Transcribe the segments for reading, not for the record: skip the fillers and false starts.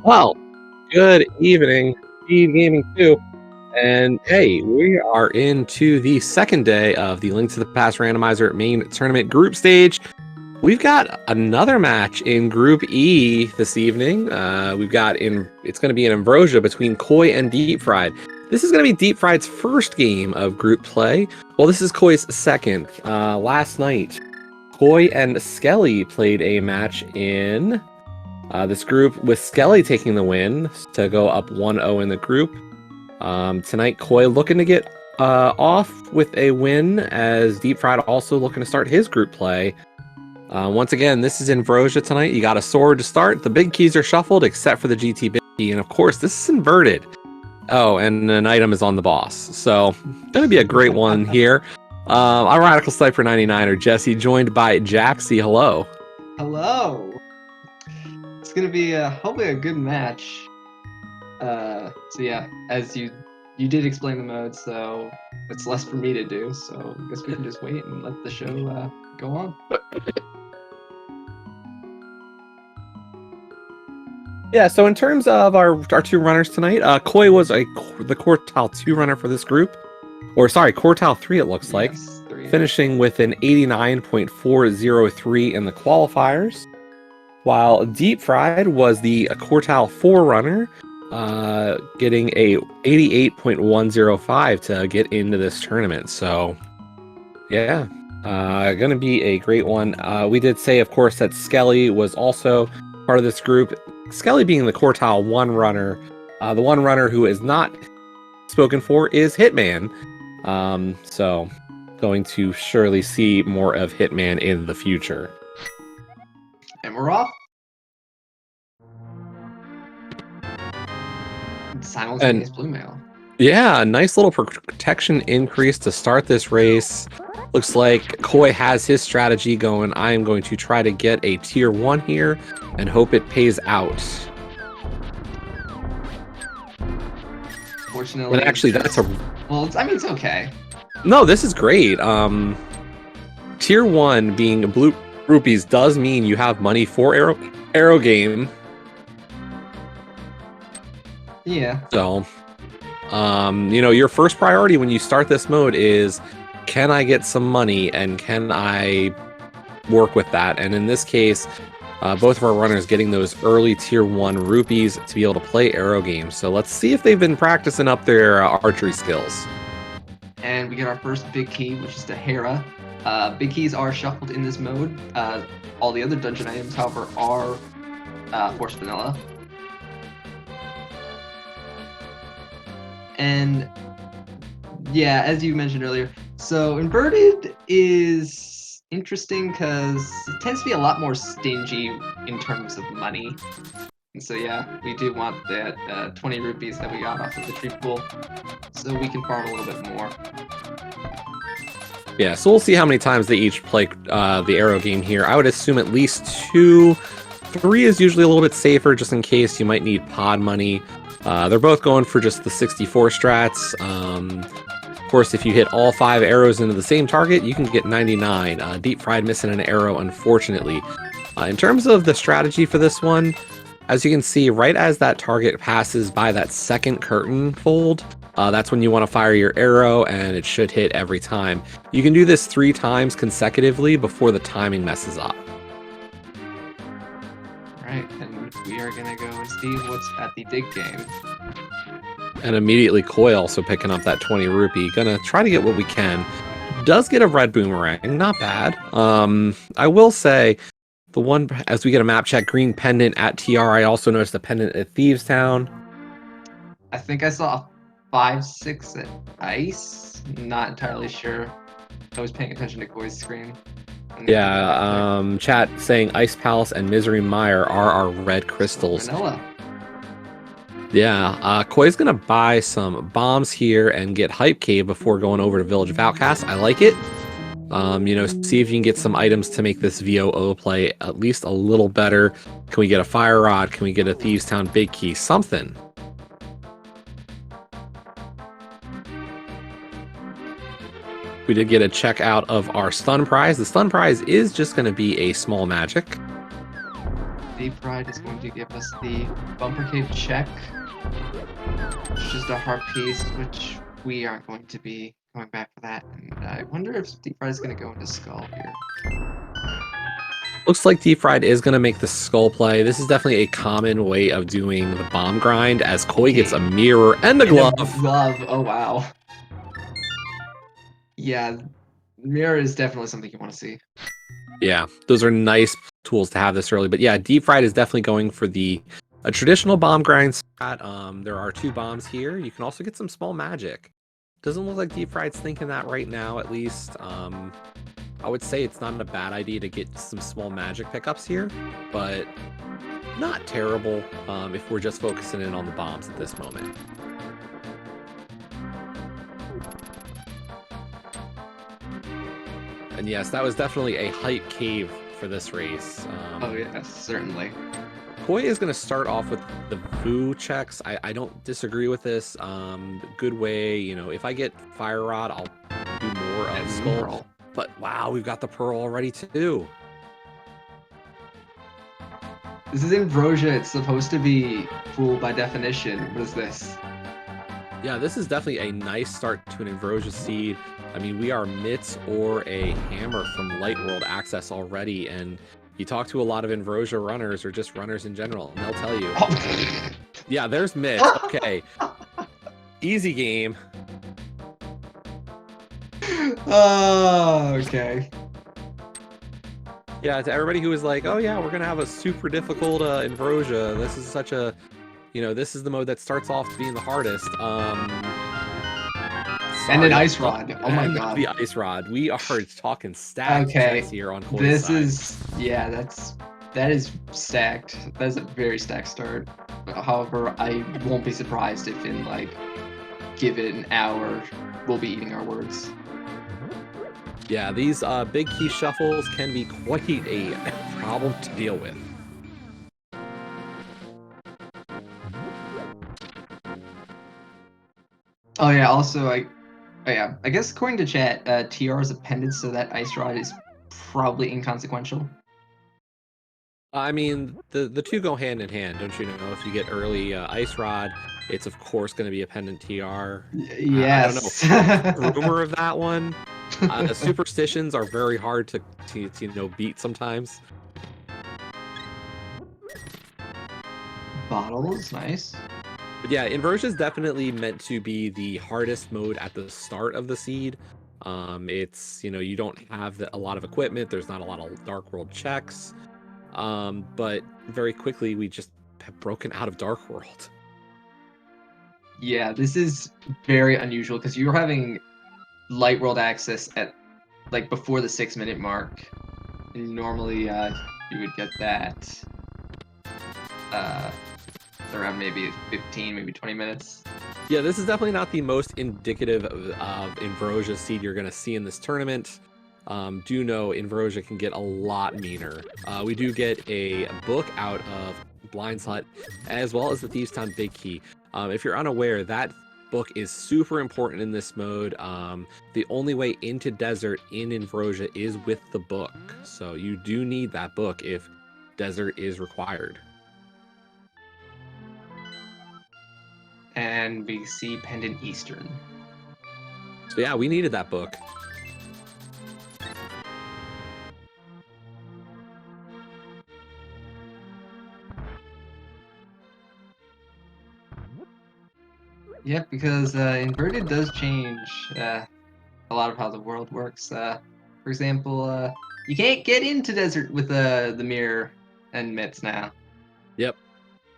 Well, good evening, Speed Gaming 2. And hey, we are into the second day of the Link to the Past Randomizer main tournament group stage. We've got another match in Group E this evening. It's going to be an Ambrosia between Koi and DeepFried. This is going to be DeepFried's first game of group play. Well, this is Koi's second. Last night, Koi and Skelly played a match in this group, with Skelly taking the win to go up 1-0 in the group. Tonight, Koi looking to get off with a win, as DeepFried also looking to start his group play. Once again, this is Ambrosia tonight. You got a sword to start. The big keys are shuffled except for the GT big key, and of course, this is inverted. Oh, and an item is on the boss. So, gonna be a great one here. I'm Radical Sniper 99er Jesse, joined by Jaxie. Hello. Hello. It's gonna be hopefully a good match. So yeah, as you did explain the mode, so it's less for me to do. So I guess we can just wait and let the show go on. Yeah, so in terms of our two runners tonight, Koi was the Quartile 2 runner for this group. Or sorry, Quartile 3 it looks like. Yes, 3. Finishing with an 89.403 in the qualifiers. While DeepFried was the Quartile 4 runner, getting a 88.105 to get into this tournament. So, yeah, gonna be a great one. We did say, of course, that Skelly was also part of this group. Skelly being the Quartile 1 runner. The one runner who is not spoken for is Hitman. So, going to surely see more of Hitman in the future. And we're off. Simultaneous blue mail. Yeah, a nice little protection increase to start this race. Looks like Koi has his strategy going. I am going to try to get a tier 1 here and hope it pays out. Fortunately, but actually, that's a... Well, I mean, it's okay. No, this is great. Tier 1 being blue rupees does mean you have money for arrow game. Yeah. So, your first priority when you start this mode is, can I get some money and can I work with that? And in this case, both of our runners getting those early tier 1 rupees to be able to play arrow games. So let's see if they've been practicing up their archery skills. And we get our first big key, which is the Hera. Big keys are shuffled in this mode. All the other dungeon items, however, are Force Vanilla. And yeah, as you mentioned earlier, so inverted is interesting because it tends to be a lot more stingy in terms of money. And so yeah, we do want that 20 rupees that we got off of the tree pool, so we can farm a little bit more. Yeah, so we'll see how many times they each play the arrow game here. I would assume at least 2. 3 is usually a little bit safer, just in case you might need pod money. They're both going for just the 64 strats. Of course, if you hit all 5 arrows into the same target, you can get 99. DeepFried missing an arrow, unfortunately. In terms of the strategy for this one, as you can see, right as that target passes by that second curtain fold, that's when you want to fire your arrow, and it should hit every time. You can do this 3 times consecutively before the timing messes up. Alright, and we are gonna go and see what's at the dig game. And immediately Koi also picking up that 20 rupee. Gonna try to get what we can. Does get a red boomerang, not bad. I will say, the one, as we get a map check, green pendant at TR. I also noticed a pendant at Thieves Town. I think I saw 5-6 at Ice. Not entirely sure. I was paying attention to Koi's screen. Yeah, chat saying Ice Palace and Misery Mire are our red crystals. Vanilla. Yeah, Koi's gonna buy some bombs here and get Hype Cave before going over to Village of Outcasts. I like it. See if you can get some items to make this VOO play at least a little better. Can we get a Fire Rod? Can we get a Thieves Town Big Key? Something. We did get a check out of our stun prize. The stun prize is just going to be a small magic. DeepFried is going to give us the bumper cave check, which is just a heart piece, which we aren't going to be going back for that. And I wonder if DeepFried is going to go into skull here. Looks like DeepFried is going to make the skull play. This is definitely a common way of doing the bomb grind, as Koi gets a mirror and a glove. Oh, wow. Yeah, mirror is definitely something you want to see. Yeah, those are nice tools to have this early. But yeah, DeepFried is definitely going for a traditional bomb grind strat. There are 2 bombs here. You can also get some small magic. Doesn't look like DeepFried's thinking that right now, at least. I would say it's not a bad idea to get some small magic pickups here, but not terrible if we're just focusing in on the bombs at this moment. And yes, that was definitely a hype cave for this race. Oh yeah, certainly. Koi is going to start off with the Vu checks. I don't disagree with this. Good way, if I get Fire Rod, I'll do more of Skull. But wow, we've got the Pearl already too. This is Ambrosia. It's supposed to be full by definition. What is this? Yeah, this is definitely a nice start to an Ambrosia seed. I mean, we are Mitts or a Hammer from Light World Access already, and you talk to a lot of Ambrosia runners or just runners in general, and they'll tell you. Oh. Yeah, there's Mitts. Okay. Easy game. Oh, okay. Yeah, to everybody who was like, oh yeah, we're going to have a super difficult Ambrosia. This is such a, this is the mode that starts off being the hardest. And an Ice Rod. Oh my god. The Ice Rod. We are talking stacked checks here on Koi's side. That is stacked. That is a very stacked start. However, I won't be surprised if in give it an hour, we'll be eating our words. Yeah, these big key shuffles can be quite a problem to deal with. Oh yeah, also I guess according to chat, TR is appended, so that Ice Rod is probably inconsequential. I mean, the 2 go hand in hand, don't you know? If you get early Ice Rod, it's of course going to be a pendant TR. Yes. I don't know. Rumor of that one. Superstitions are very hard to beat sometimes. Bottles, nice. But yeah, Inversion is definitely meant to be the hardest mode at the start of the seed. It's you don't have a lot of equipment. There's not a lot of Dark World checks. But very quickly we just have broken out of Dark World. Yeah, this is very unusual because you're having Light World access at before the 6-minute mark. And normally you would get that around maybe 15, maybe 20 minutes. Yeah, this is definitely not the most indicative of Ambrosia seed you're going to see in this tournament. Do know Ambrosia can get a lot meaner. We do get a book out of Blind's Hut, as well as the Thieves' Town Big Key. If you're unaware, that book is super important in this mode. The only way into Desert in Ambrosia is with the book, so you do need that book if Desert is required. And we see Pendant Eastern. So yeah, we needed that book. Yep, because Inverted does change a lot of how the world works. For example, you can't get into Desert with the mirror and Mitts now. Yep.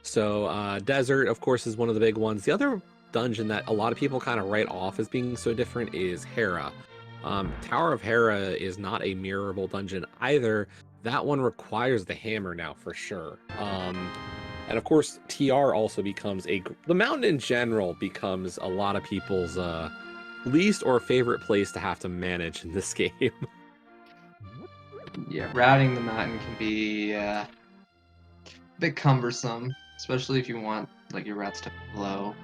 So Desert, of course, is one of the big ones. The other dungeon that a lot of people kind of write off as being so different is Hera. Tower of Hera is not a mirrorable dungeon either. That one requires the hammer now for sure. And of course, TR also becomes the mountain in general becomes a lot of people's least or favorite place to have to manage in this game. Yeah, routing the mountain can be a bit cumbersome, especially if you want your routes to flow.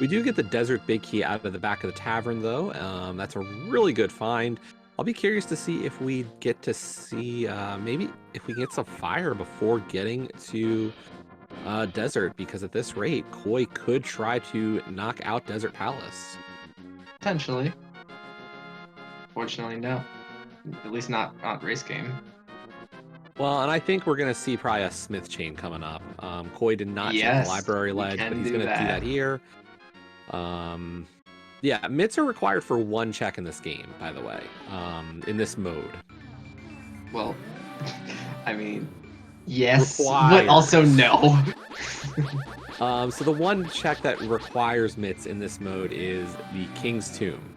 We do get the Desert Big Key out of the back of the tavern, though. That's a really good find. I'll be curious to see if we get to see maybe if we get some fire before getting to desert, because at this rate, Koi could try to knock out Desert Palace. Potentially. Fortunately, no. At least not race game. Well, and I think we're going to see probably a Smith chain coming up. Koi did not check the Yes, library we ledge, can but he's do going to do that. that here. Yeah, mitts are required for 1 check in this game, by the way, in this mode. Well, I mean, yes, but Required. also no. So the 1 check that requires mitts in this mode is the King's Tomb.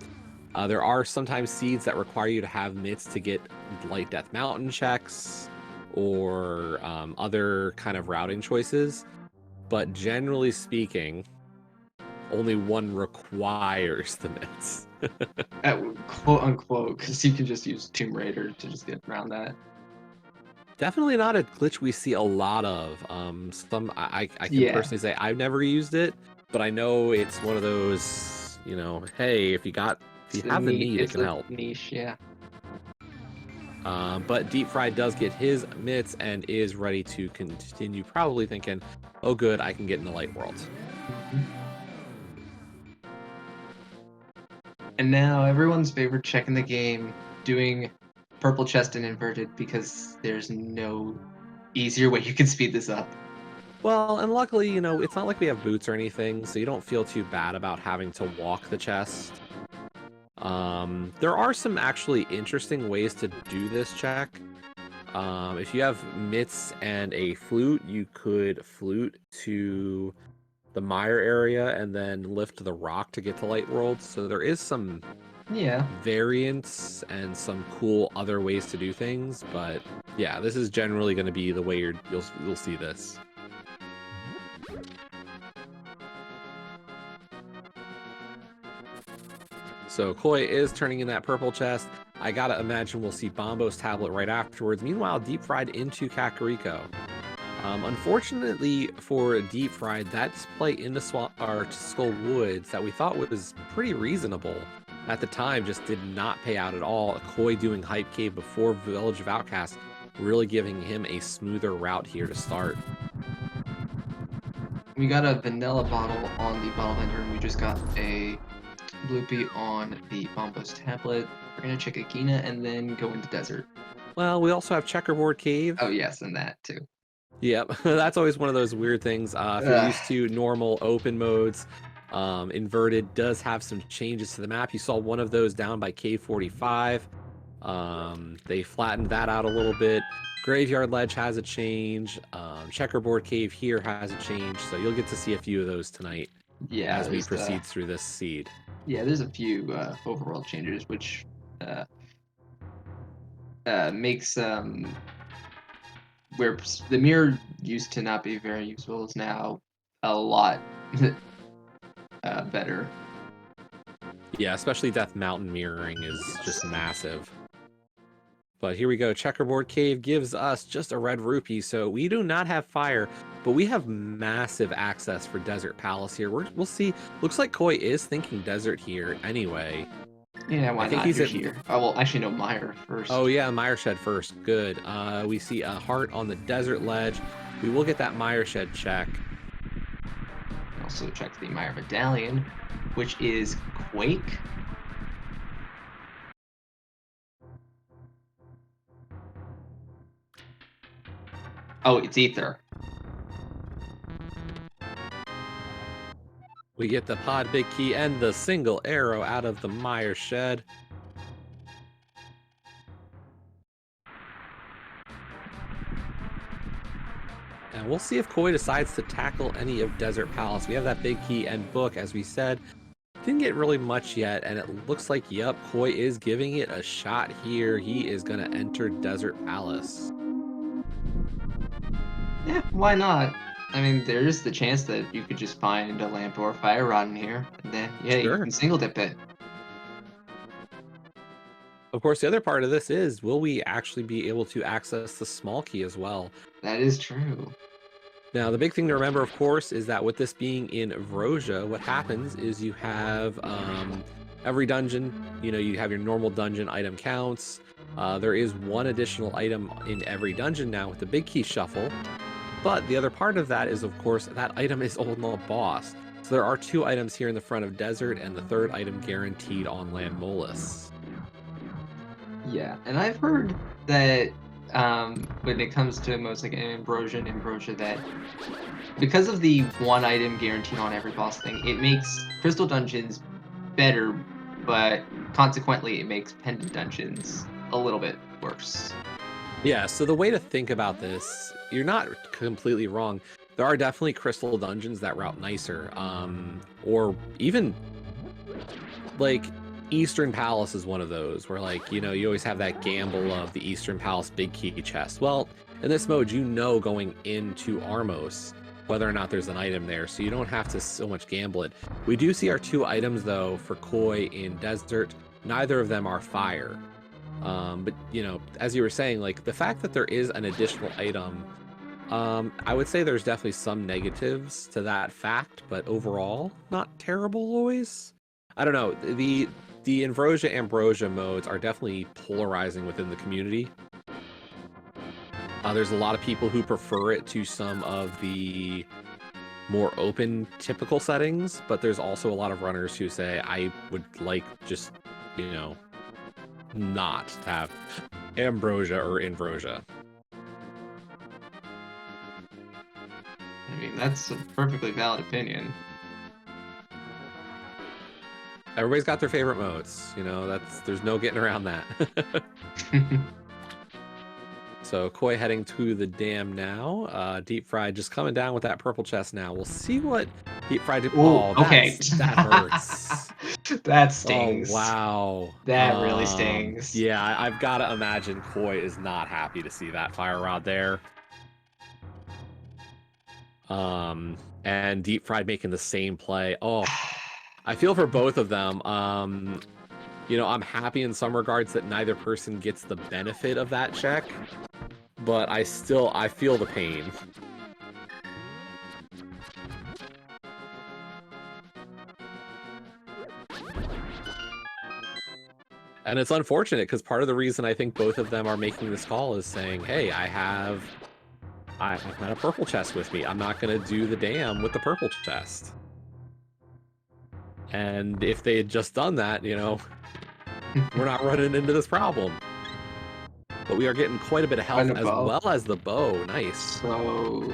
There are sometimes seeds that require you to have mitts to get Light Death Mountain checks or other kind of routing choices. But generally speaking, only 1 requires the mitts. Quote unquote, because you can just use Tomb Raider to just get around that. Definitely not a glitch we see a lot of. I can Yeah. personally say I've never used it, but I know it's one of those, you know, hey, if you have the need, it can help. Niche, yeah. But DeepFried does get his mitts and is ready to continue, probably thinking, oh good, I can get in the light world. And now everyone's favorite check in the game, doing purple chest and inverted, because there's no easier way you can speed this up. Well, and luckily, you know, it's not like we have boots or anything, so you don't feel too bad about having to walk the chest. There are some actually interesting ways to do this check. If you have mitts and a flute, you could flute to the mire area and then lift the rock to get to light world. So there is some variants and some cool other ways to do things, but yeah, this is generally going to be the way you'll see this. So Koi is turning in that purple chest. I gotta imagine we'll see Bombo's tablet right afterwards. Meanwhile, DeepFried into Kakariko. Unfortunately for DeepFried, that display into Skull Woods that we thought was pretty reasonable at the time just did not pay out at all. Koi doing Hype Cave before Village of Outcasts, really giving him a smoother route here to start. We got a vanilla bottle on the bottle vendor, and we just got a Bloopy on the Bombo's tablet. We're gonna check Akina and then go into desert. Well, we also have Checkerboard Cave. Oh yes, and that too. Yep, that's always one of those weird things. If you're used to normal open modes, inverted does have some changes to the map. You saw one of those down by Cave 45. They flattened that out a little bit. Graveyard Ledge has a change. Checkerboard Cave here has a change. So you'll get to see a few of those tonight as we proceed through this seed. Yeah, there's a few overworld changes, which makes where the mirror used to not be very useful is now a lot better. Yeah, especially Death Mountain mirroring is just massive. But here we go. Checkerboard Cave gives us just a red rupee, so we do not have fire, but we have massive access for Desert Palace here. We'll see. Looks like Koi is thinking desert here anyway. Yeah, why not? He's here. Oh, well, actually, no, Mire first. Oh, yeah, Mire Shed first. Good. We see a heart on the desert ledge. We will get that Mire Shed check. Also check the Mire Medallion, which is Quake. Oh, it's Ether. We get the Pod Big Key and the single arrow out of the Mire Shed. And we'll see if Koi decides to tackle any of Desert Palace. We have that big key and book, as we said. Didn't get really much yet, and it looks like, yep, Koi is giving it a shot here. He is going to enter Desert Palace. Yeah, why not? I mean, there's the chance that you could just find a lamp or a fire rod in here, and then, yeah, you can single dip it. Of course, the other part of this is, will we actually be able to access the small key as well? That is true. Now, the big thing to remember, of course, is that with this being in Vrosia, what happens is you have every dungeon, you have your normal dungeon item counts. There is one additional item in every dungeon now with the big key shuffle. But the other part of that is, of course, that item is on the boss. So there are 2 items here in the front of Desert, and the 3rd item guaranteed on Land Molus. Yeah, and I've heard that when it comes to modes like Ambrosia and Ambrosia, that because of the one item guaranteed on every boss thing, it makes Crystal Dungeons better, but consequently, it makes Pendant Dungeons a little bit worse. Yeah, so the way to think about this, you're not completely wrong. There are definitely crystal dungeons that route nicer, or even like Eastern Palace is one of those where, like, you always have that gamble of the Eastern Palace big key chest. Well, in this mode, going into Armos whether or not there's an item there, so you don't have to so much gamble it. We do see our 2 items though for Koi in Desert. Neither of them are fire. But as you were saying, like the fact that there is an additional item, I would say there's definitely some negatives to that fact, but overall, not terrible always. I don't know. The Ambrosia modes are definitely polarizing within the community. There's a lot of people who prefer it to some of the more open typical settings, but there's also a lot of runners who say I would like just, not to have Ambrosia or Inversia. I mean, that's a perfectly valid opinion. Everybody's got their favorite modes, there's no getting around that. So Koi heading to the dam now. DeepFried just coming down with that purple chest now. We'll see what DeepFried did. Oh, okay. That hurts. That stings. Oh, wow. That really stings. Yeah, I've got to imagine Koi is not happy to see that fire rod there. And DeepFried making the same play. Oh, I feel for both of them. I'm happy in some regards that neither person gets the benefit of that check, but I feel the pain. And it's unfortunate because part of the reason I think both of them are making this call is saying, hey, I've got a purple chest with me. I'm not going to do the dam with the purple chest. And if they had just done that, we're not running into this problem. But we are getting quite a bit of health as well as the bow. Nice. So,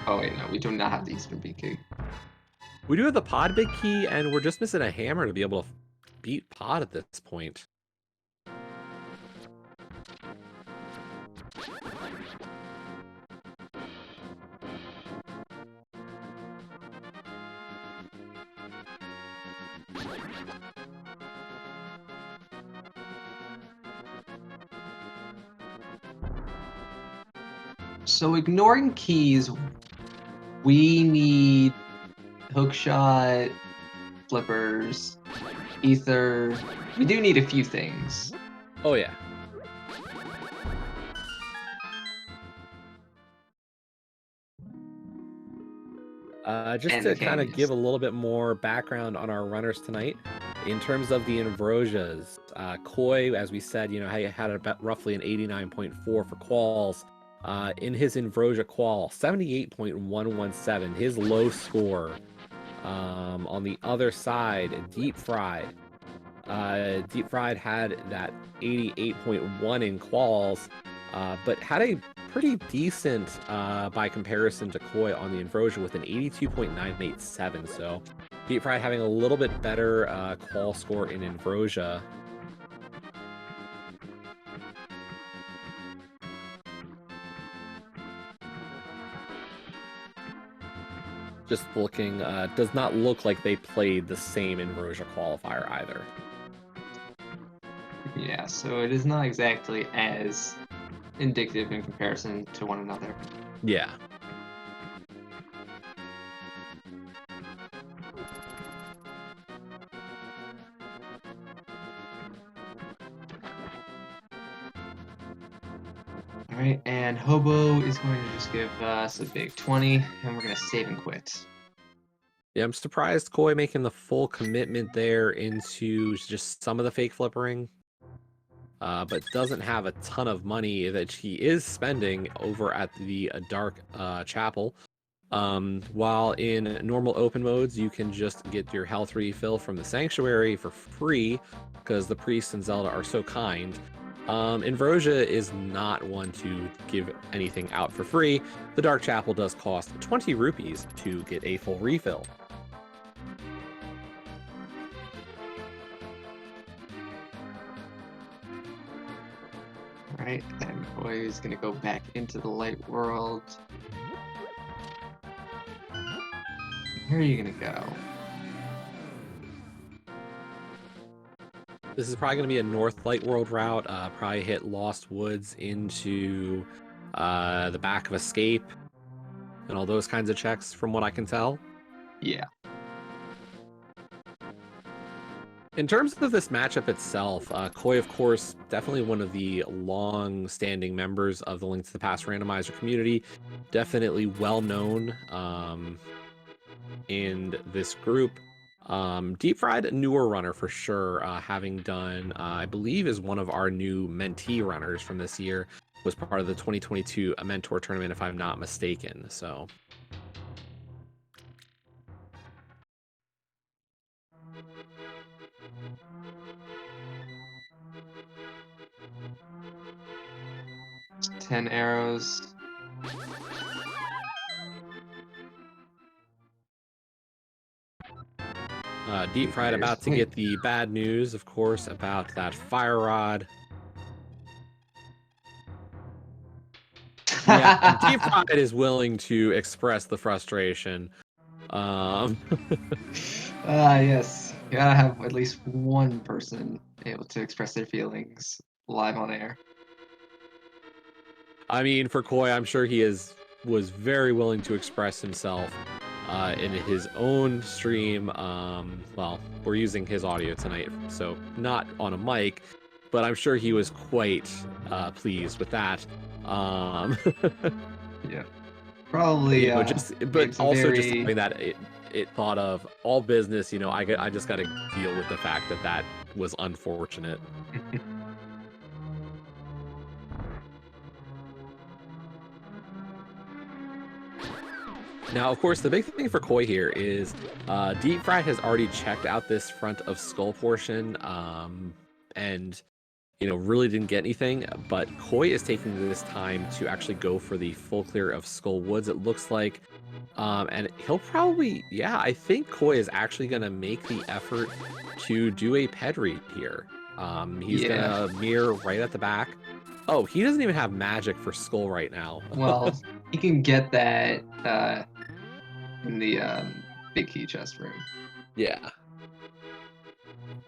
oh wait, no, we do not have the Eastern big key. We do have the pod big key, and we're just missing a hammer to be able to beat pod at this point. So ignoring keys, we need hookshot, flippers, ether. We do need a few things. Oh yeah. Just to kind of give a little bit more background on our runners tonight, in terms of the Ambrosias, Koi, as we said, had about roughly an 89.4 for quals. In his Ambrosia qual, 78.117, his low score. On the other side, DeepFried. DeepFried had that 88.1 in quals, but had a pretty decent, by comparison to Koi, on the Ambrosia with an 82.987. So DeepFried having a little bit better qual score in Ambrosia. Just looking, does not look like they played the same Ambrosia qualifier either. Yeah, so it is not exactly as indicative in comparison to one another. Yeah. All right, and Hobo is going to just give us a big 20, and we're going to save and quit. Yeah, I'm surprised Koi making the full commitment there into just some of the fake flippering, but doesn't have a ton of money that he is spending over at the Dark Chapel. While in normal open modes, you can just get your health refill from the Sanctuary for free because the priests and Zelda are so kind. Inversia is not one to give anything out for free. The Dark Chapel does cost 20 rupees to get a full refill. Alright, then Koi is gonna go back into the light world. Where are you gonna go? This is probably going to be a North Light World route. Probably hit Lost Woods into the back of Escape and all those kinds of checks, from what I can tell. Yeah. In terms of this matchup itself, Koi, of course, definitely one of the long-standing members of the Link to the Past randomizer community. Definitely well-known in this group. DeepFried, a newer runner for sure, having done, I believe, is one of our new mentee runners from this year, was part of the 2022 Mentor Tournament, if I'm not mistaken. So. Ten arrows. DeepFried about to get the bad news, of course, about that fire rod. Yeah, DeepFried is willing to express the frustration. Yes. You gotta have at least one person able to express their feelings live on air. I mean, for Koi, I'm sure he was very willing to express himself in his own stream. Well, we're using his audio tonight, so not on a mic, but I'm sure he was quite pleased with that. Yeah. Probably. You know, but also very... just something that it thought of all business. You know, I just got to deal with the fact that that was unfortunate. Now, of course, the big thing for Koi here is DeepFried has already checked out this front of skull portion, and you know, really didn't get anything. But Koi is taking this time to actually go for the full clear of Skull Woods, it looks like. And he'll probably, yeah, I think Koi is actually going to make the effort to do a ped read here. He's going to mirror right at the back. Oh, he doesn't even have magic for Skull right now. Well, he can get that in the big key chest room. Yeah.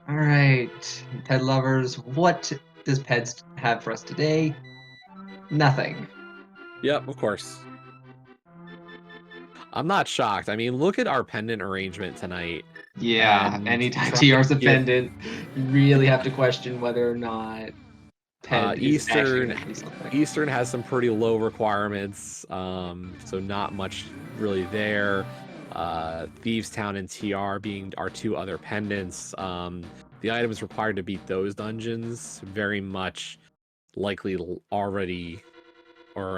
All right, ped lovers, what does Peds have for us today? Nothing. Yep, of course. I'm not shocked. I mean, look at our pendant arrangement tonight. Yeah, anytime TR's a pendant, you really have to question whether or not Ped is actually going to be something. Eastern has some pretty low requirements, so not much really there. Thieves Town and TR being our two other pendants. The items required to beat those dungeons very much likely already, or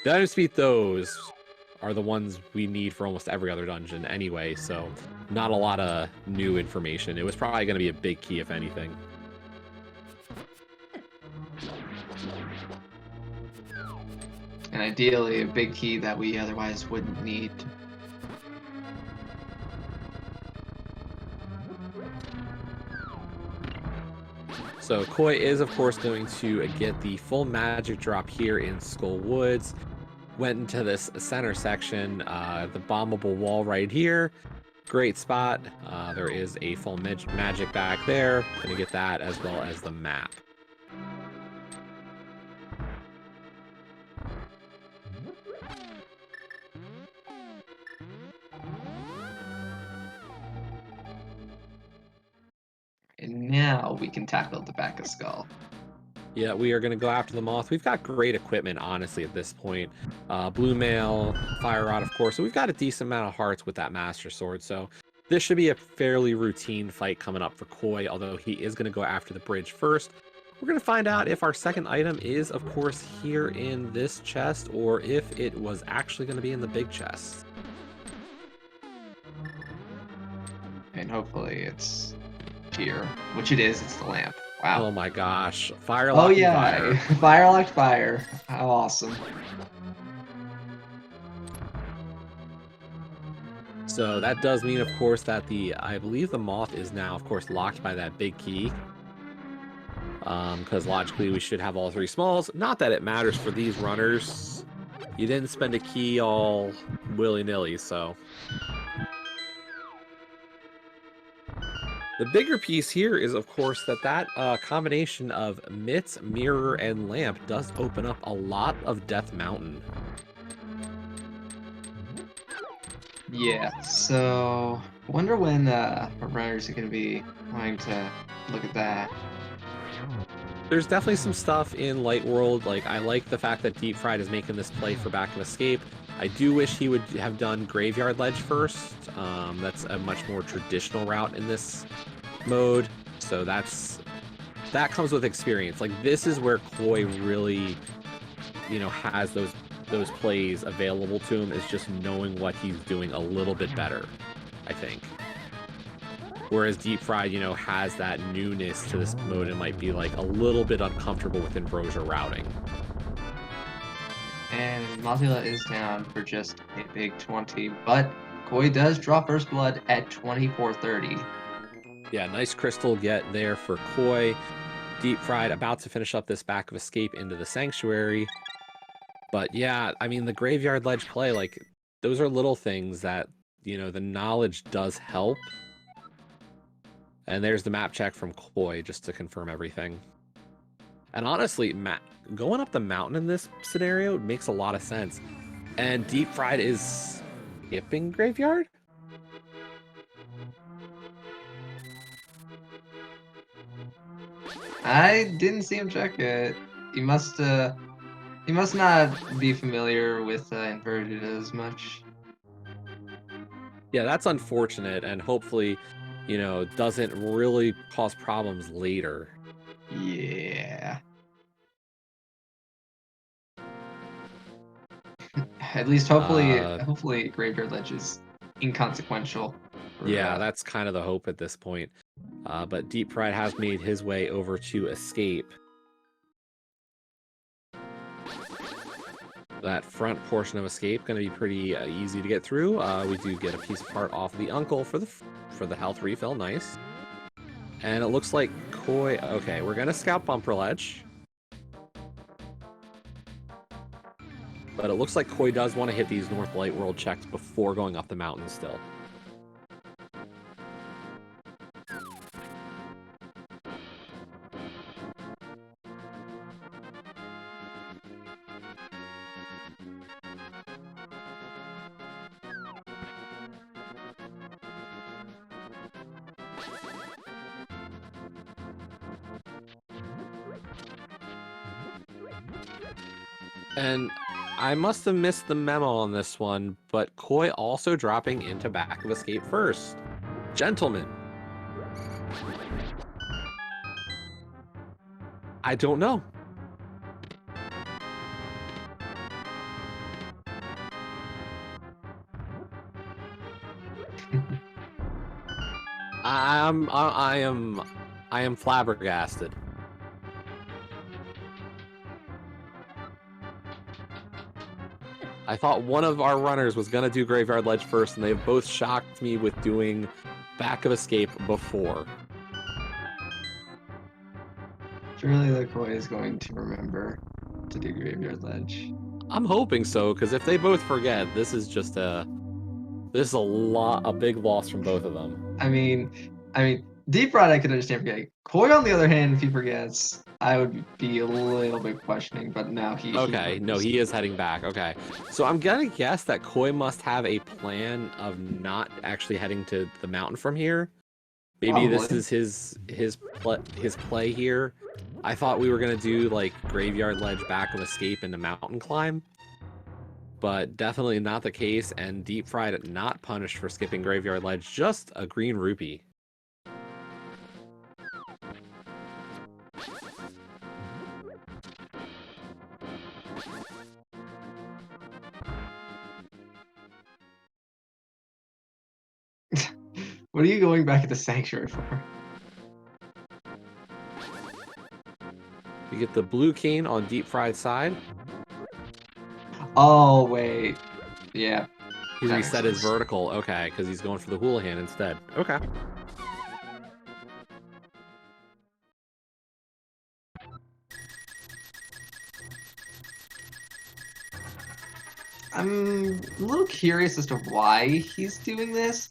the items to beat those are the ones we need for almost every other dungeon anyway, so not a lot of new information. It was probably going to be a big key, if anything. And ideally, a big key that we otherwise wouldn't need. So Koi is, of course, going to get the full magic drop here in Skull Woods. Went into this center section, the bombable wall right here. Great spot. There is a full magic back there. Gonna get that as well as the map. And now we can tackle the back of Skull. Yeah, we are going to go after the moth. We've got great equipment, honestly, at this point. Blue mail, fire rod, of course. So we've got a decent amount of hearts with that master sword. So this should be a fairly routine fight coming up for Koi, although he is going to go after the bridge first. We're going to find out if our second item is, of course, here in this chest, or if it was actually going to be in the big chest. And hopefully it's here, which it is. It's the lamp. Wow. Oh my gosh. Fire Oh locked yeah, fire. fire locked fire. How awesome. So that does mean, of course, that I believe the moth is now, of course, locked by that big key. Because logically we should have all three smalls. Not that it matters for these runners. You didn't spend a key all willy-nilly, so. The bigger piece here is, of course, that combination of mitts, mirror, and lamp does open up a lot of Death Mountain. Yeah, so I wonder when our runners are going to be wanting to look at that. There's definitely some stuff in Light World. Like, I like the fact that DeepFried is making this play for Back of Escape. I do wish he would have done Graveyard Ledge first. That's a much more traditional route in this mode. So that comes with experience. Like, this is where Koi really, has those plays available to him, is just knowing what he's doing a little bit better, I think. Whereas DeepFried, has that newness to this mode and might be like a little bit uncomfortable with Ambrosia routing. And Mozilla is down for just a big 20, but Koi does draw first blood at 24:30. Yeah, nice crystal get there for Koi. DeepFried about to finish up this Back of Escape into the Sanctuary. But yeah, I mean, the Graveyard Ledge play, like, those are little things that, the knowledge does help. And there's the map check from Koi just to confirm everything. And honestly, going up the mountain in this scenario makes a lot of sense. And DeepFried is skipping Graveyard? I didn't see him check it. He must not be familiar with inverted as much. Yeah, that's unfortunate, and hopefully, doesn't really cause problems later. Yeah. At least hopefully Graveyard Ledge is inconsequential. Yeah, that's kind of the hope at this point. But DeepFried has made his way over to Escape. That front portion of Escape going to be pretty easy to get through. We do get a piece of heart off the uncle for the health refill. Nice. And it looks like Koi. Okay, we're going to scout Bumper Ledge. But it looks like Koi does want to hit these North Light World checks before going up the mountain still. And I must have missed the memo on this one, but Koi also dropping into Back of Escape first. Gentlemen. I don't know. I am flabbergasted. I thought one of our runners was going to do Graveyard Ledge first, and they've both shocked me with doing Back of Escape before. Surely the Koi is going to remember to do Graveyard Ledge. I'm hoping so, because if they both forget, this is a big loss from both of them. I mean, DeepFried I could understand forgetting. Koi, on the other hand, if he forgets, I would be a little bit questioning, but now he... Okay, he is heading back. Okay. So I'm going to guess that Koi must have a plan of not actually heading to the mountain from here. Maybe this Probably. is his play here. I thought we were gonna do like graveyard ledge, backup escape, and the mountain climb, but definitely not the case. And DeepFried not punished for skipping graveyard ledge, just a green rupee. What are you going back at the sanctuary for? You get the blue cane on DeepFried's side. Oh wait, yeah. He's That reset makes his sense. vertical. Okay, because he's going for the Houlihan instead. Okay. I'm a little curious as to why he's doing this.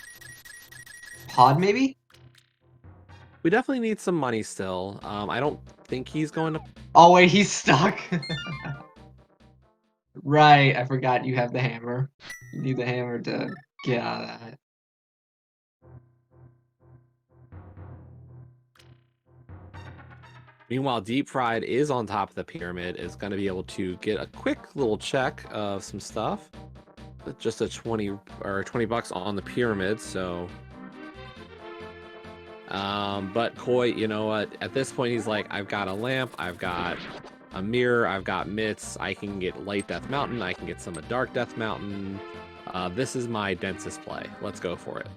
Pod, maybe? We definitely need some money still. I don't think he's going to. Oh wait, he's stuck. Right, I forgot you have the hammer. You need the hammer to get out of that. Meanwhile, DeepFried is on top of the pyramid, is going to be able to get a quick little check of some stuff. Just a 20 or 20 bucks on the pyramid, so. But Koi, you know what? At this point, he's like, I've got a lamp, I've got a mirror, I've got mitts, I can get Light Death Mountain, I can get some of Dark Death Mountain. This is my densest play. Let's go for it.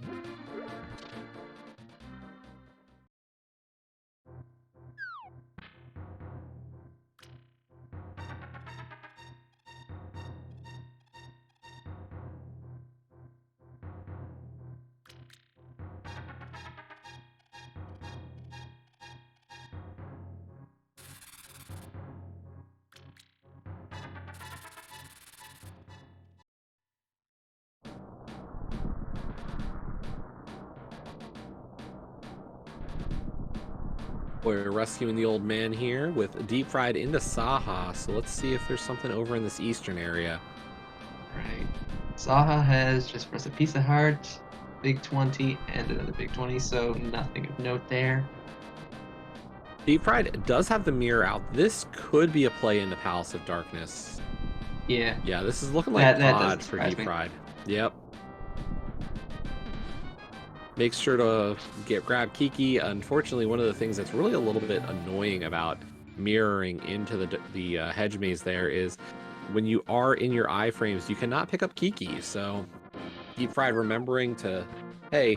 We're rescuing the old man here with DeepFried into Saha, so let's see if there's something over in this eastern area. Right. Saha has just pressed a piece of heart, big 20, and another big 20, so nothing of note there. DeepFried does have the mirror out. This could be a play into Palace of Darkness. Yeah. Yeah, this is looking like That pod doesn't for surprise me. DeepFried. Yep. Make sure to grab Kiki. Unfortunately, one of the things that's really a little bit annoying about mirroring into the hedge maze there is when you are in your iframes, you cannot pick up Kiki. So DeepFried remembering to, hey,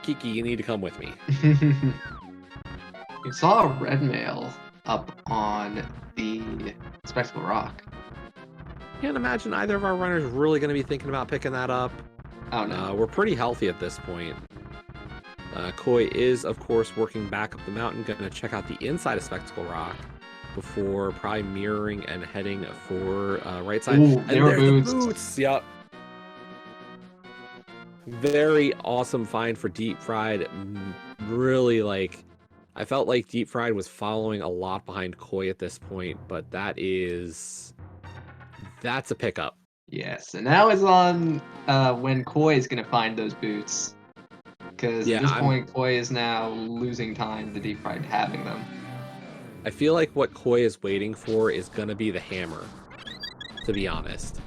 Kiki, you need to come with me. You saw a red mail up on the Spectacle Rock. Can't imagine either of our runners really going to be thinking about picking that up. Oh no. We're pretty healthy at this point. Koi is, of course, working back up the mountain, going to check out the inside of Spectacle Rock before probably mirroring and heading for right side. Ooh, And there were there's boots. the boots. Yep. Very awesome find for DeepFried. Really, like, I felt like DeepFried was following a lot behind Koi at this point, but that's a pickup. Yes, and now is on when Koi is going to find those boots. Because at this point, Koi is now losing time to DeepFried having them. I feel like what Koi is waiting for is going to be the hammer, to be honest.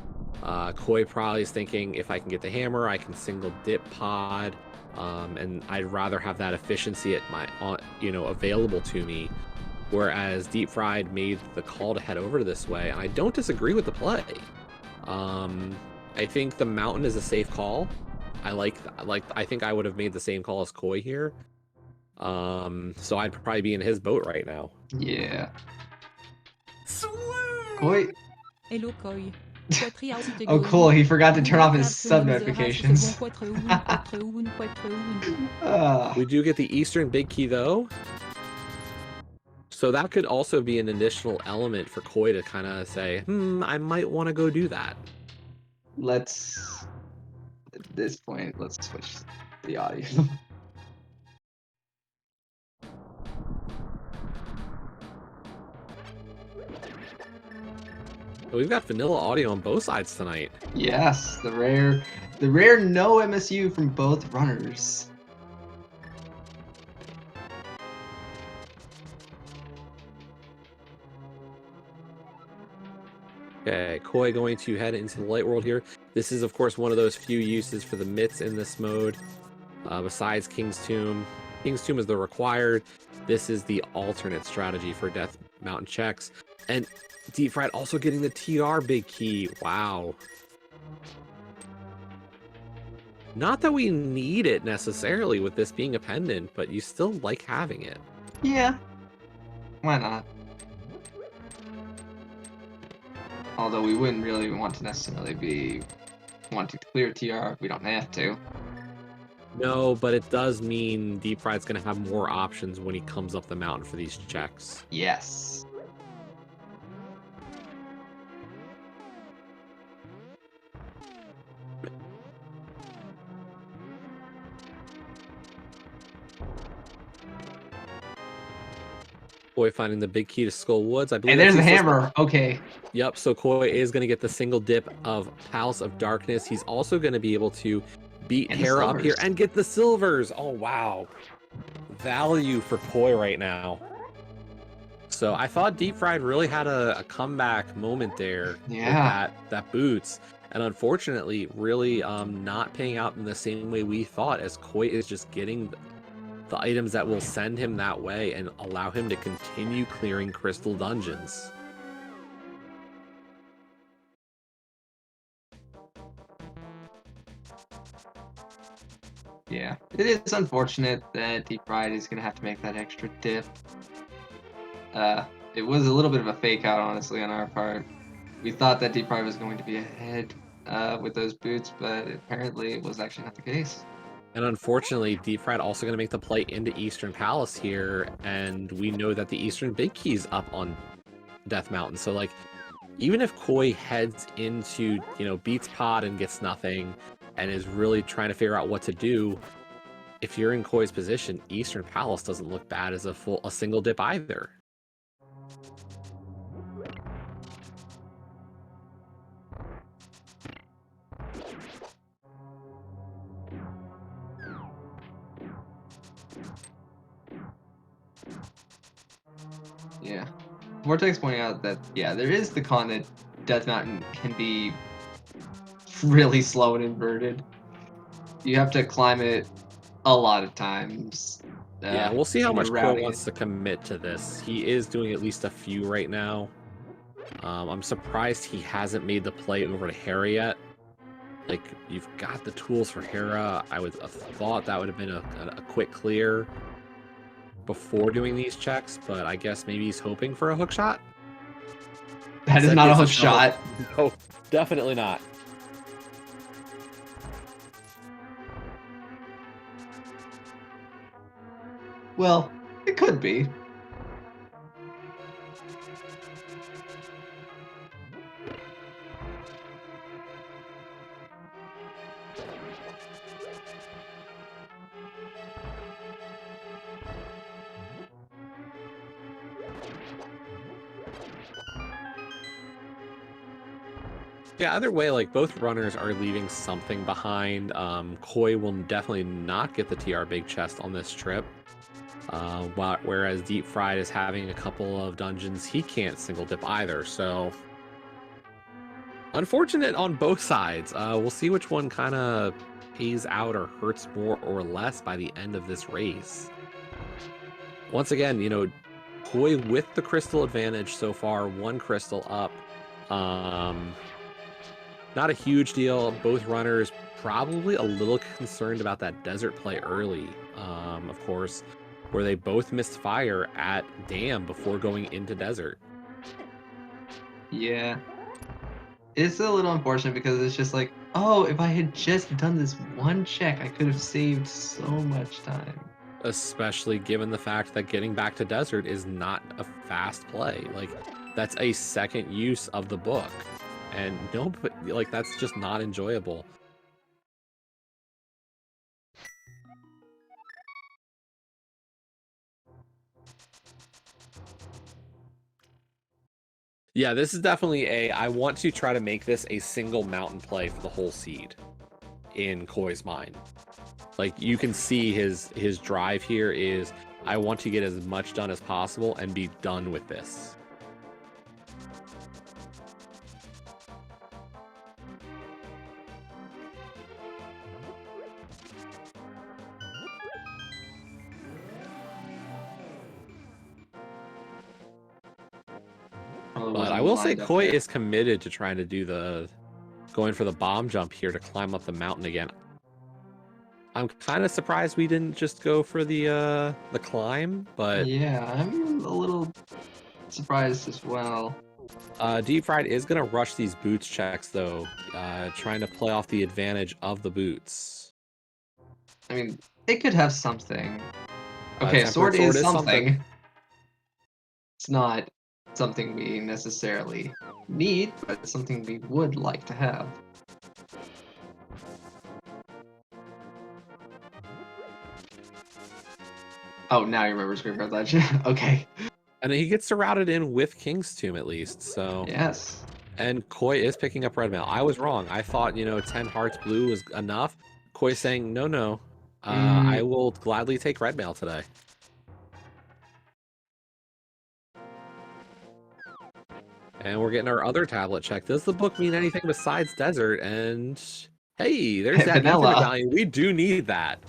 Koi probably is thinking, if I can get the hammer, I can single dip pod, and I'd rather have that efficiency at my, available to me. Whereas DeepFried made the call to head over to this way, and I don't disagree with the play. I think the mountain is a safe call. I think I would have made the same call as Koi here. So I'd probably be in his boat right now. Yeah. Koi. Hello, Koi. Oh, cool. He forgot to turn off his sub notifications. We do get the Eastern Big Key, though. So that could also be an additional element for Koi to kind of say, I might want to go do that. At this point, let's switch the audio. We've got vanilla audio on both sides tonight. Yes, the rare no MSU from both runners. Okay, Koi going to head into the light world here. This is, of course, one of those few uses for the mitts in this mode. Besides King's Tomb. King's Tomb is the required. This is the alternate strategy for Death Mountain checks. And DeepFried also getting the TR big key. Wow. Not that we need it necessarily with this being a pendant, but you still like having it. Yeah. Why not? Although we wouldn't really want to necessarily be wanting to clear TR if we don't have to. No, but it does mean DeepFried's going to have more options when he comes up the mountain for these checks. Yes. Koi finding the big key to Skull Woods. I believe. Hey, there's the hammer. Okay. Yep, so Koi is going to get the single dip of Palace of Darkness. He's also going to be able to beat And Hera up here silvers. and get the silvers. Oh, wow. Value for Koi right now. So I thought DeepFried really had a comeback moment there Yeah. with that boots. And unfortunately, really not paying out in the same way we thought, as Koi is just getting the items that will send him that way and allow him to continue clearing crystal dungeons. Yeah. It is unfortunate that DeepFried is going to have to make that extra dip. It was a little bit of a fake out, honestly, on our part. We thought that DeepFried was going to be ahead with those boots, but apparently it was actually not the case. And unfortunately, DeepFried also going to make the play into Eastern Palace here, and we know that the Eastern Big Key's up on Death Mountain. So, like, even if Koi heads into, beats Pod and gets nothing, and is really trying to figure out what to do, if you're in Koi's position, Eastern Palace doesn't look bad as a single dip either. Yeah. Vortex pointing out that, yeah, there is the con that Death Mountain can be really slow and inverted. You have to climb it a lot of times. Yeah, we'll see how when you're much Koi routing wants to commit to this. He is doing at least a few right now. I'm surprised he hasn't made the play over to Hera yet. Like, you've got the tools for Hera. I would have thought that would have been a quick clear before doing these checks, but I guess maybe he's hoping for a hook shot. That is not a hook shot. No, definitely not. Well, it could be. Yeah, either way, like, both runners are leaving something behind. Koi will definitely not get the TR Big Chest on this trip. Whereas DeepFried is having a couple of dungeons he can't single dip either, so unfortunate on both sides. We'll see which one kind of pays out or hurts more or less by the end of this race. Once again, Koi with the crystal advantage so far, one crystal up. Not a huge deal. Both runners probably a little concerned about that desert play early, of course, where they both missed fire at Dam before going into desert. Yeah. It's a little unfortunate because it's just like, oh, if I had just done this one check, I could have saved so much time. Especially given the fact that getting back to desert is not a fast play. Like, that's a second use of the book. And that's just not enjoyable. Yeah, this is definitely I want to try to make this a single mountain play for the whole seed in Koi's mind. Like, you can see his drive here is, I want to get as much done as possible and be done with this. Probably But wasn't I will say lined up Koi there. is committed to trying to do going for the bomb jump here to climb up the mountain again. I'm kind of surprised we didn't just go for the climb, but Yeah, I'm a little surprised as well. DeepFried is gonna rush these boots checks though, trying to play off the advantage of the boots. I mean, it could have something. Okay, Tempered sword sword is is something. something. It's not something we necessarily need, but it's something we would like to have. Oh, now you remember Scream Ledge. Okay. And he gets to route it in with King's Tomb at least, so. Yes. And Koi is picking up red mail. I was wrong. I thought, 10 hearts blue was enough. Koi saying, no. I will gladly take red mail today. And we're getting our other tablet check. Does the book mean anything besides desert? And hey, there's that ether Vanilla. medallion. We do need that.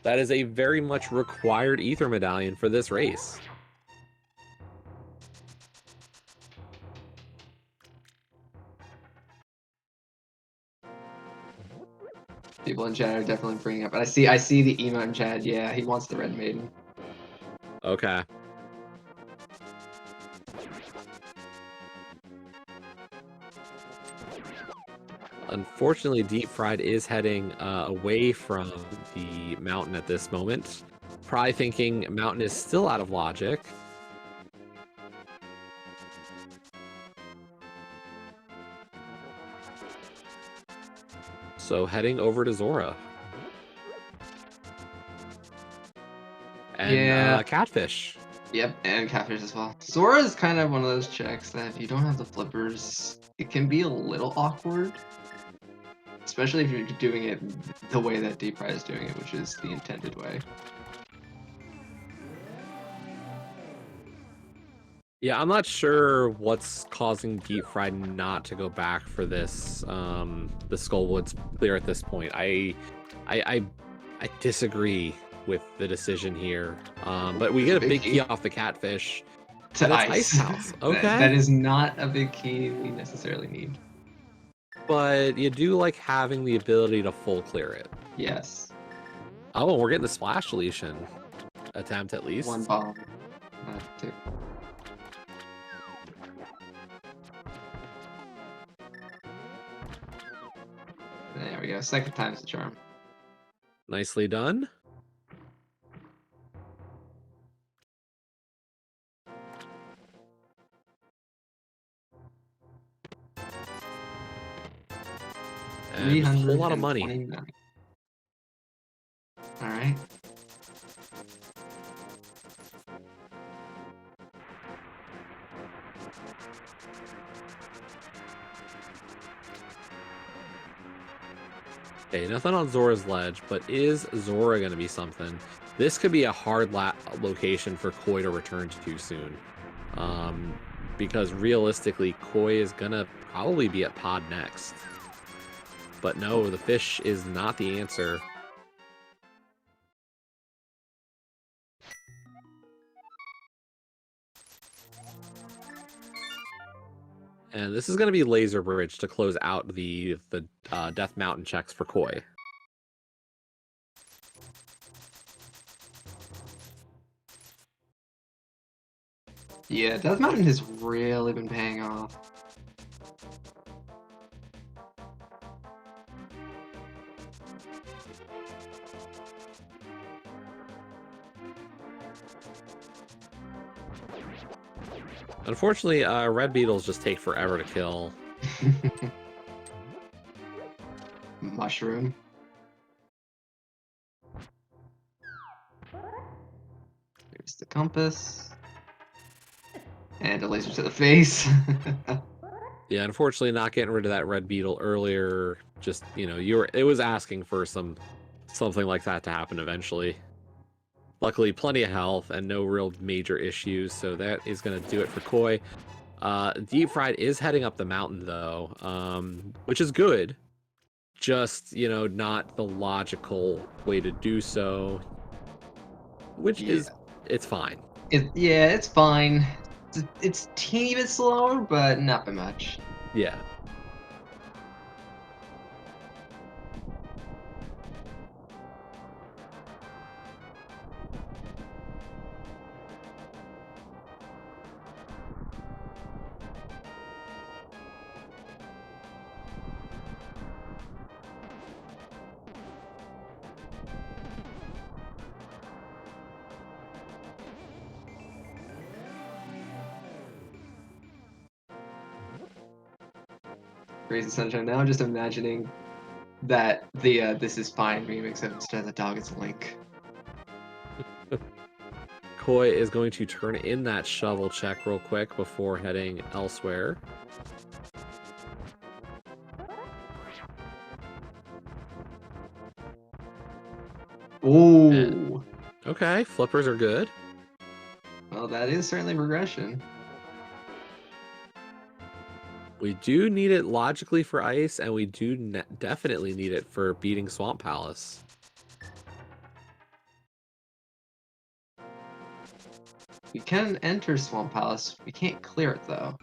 That is a very much required ether medallion for this race. People in chat are definitely bringing up. But I see the emo in chat. Yeah, he wants the Red Maiden. Okay. Unfortunately, DeepFried is heading away from the mountain at this moment. Probably thinking mountain is still out of logic. So heading over to Zora. And Catfish. Yep, and Catfish as well. Zora is kind of one of those checks that if you don't have the flippers, it can be a little awkward. Especially if you're doing it the way that DeepFried is doing it, which is the intended way. Yeah, I'm not sure what's causing DeepFried not to go back for this the Skullwoods clear at this point. I disagree with the decision here. But we get a big key off the Catfish. To That's Ice. House. Okay. That is not a big key we necessarily need. But you do like having the ability to full clear it. Yes. Oh, we're getting the splash deletion attempt at least. One bomb. Not two. There we go. Second time's the charm. Nicely done. And a whole lot of money. All right. Okay, nothing on Zora's ledge, but is Zora going to be something? This could be a hard location for Koi to return to too soon. Because realistically, Koi is going to probably be at Pod next. But no, the fish is not the answer. And this is going to be Laser Bridge to close out the Death Mountain checks for Koi. Yeah, Death Mountain has really been paying off. Unfortunately, red beetles just take forever to kill. Mushroom. There's the compass. And a laser to the face. Yeah, unfortunately not getting rid of that red beetle earlier. Just, it was asking for something like that to happen eventually. Luckily, plenty of health and no real major issues, so that is going to do it for Koi. DeepFried is heading up the mountain, though, which is good. Just, not the logical way to do so, which is, it's fine. It's fine. It's teeny bit slower, but not by much. Yeah. Crazy Sunshine. Now I'm just imagining that the This Is Fine remix, instead of the dog, it's Link. Koi is going to turn in that shovel check real quick before heading elsewhere. Ooh. Okay, flippers are good. Well, that is certainly progression. We do need it logically for ice, and we do definitely need it for beating Swamp Palace. We can enter Swamp Palace. We can't clear it, though.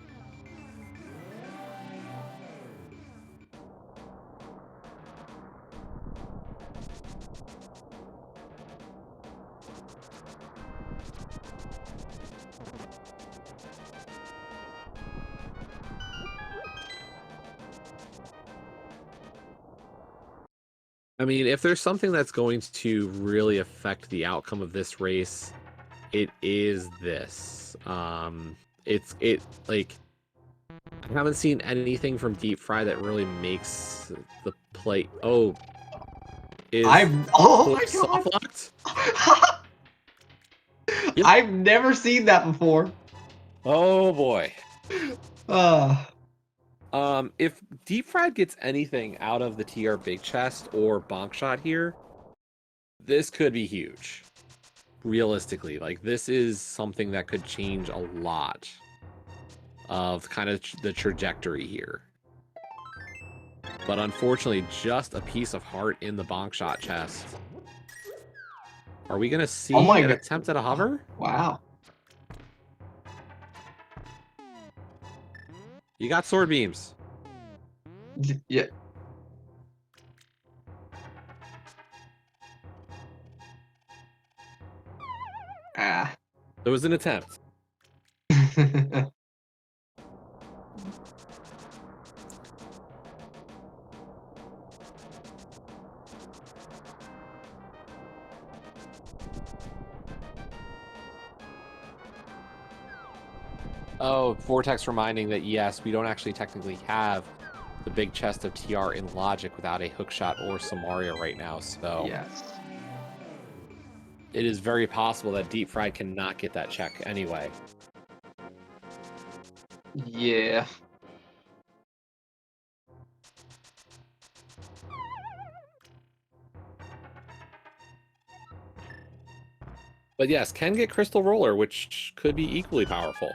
I mean, if there's something that's going to really affect the outcome of this race, it is this. Like, I haven't seen anything from DeepFried that really makes the play. Oh, Oh my soft god! locked? Yep. I've never seen that before. Oh boy. Uh, If DeepFried gets anything out of the TR Big Chest or Bonk Shot here, this could be huge. Realistically, like, this is something that could change a lot of kind of the trajectory here. But unfortunately, just a piece of heart in the Bonk Shot chest. Are we going to see an attempt at a hover? Wow. You got sword beams. Yeah. Ah. There was an attempt. Oh, Vortex reminding that yes, we don't actually technically have the big chest of TR in Logic without a hookshot or Samaria right now, so Yes. it is very possible that DeepFried cannot get that check anyway. Yeah. But yes, can get Crystal Roller, which could be equally powerful.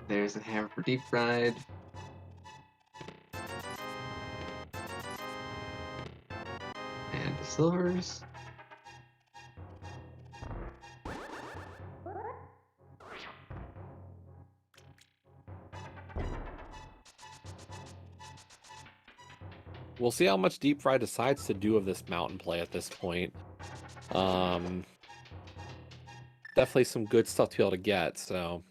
There's a hammer for DeepFried. And the silvers. We'll see how much DeepFried decides to do of this mountain play at this point. Definitely some good stuff to be able to get, so.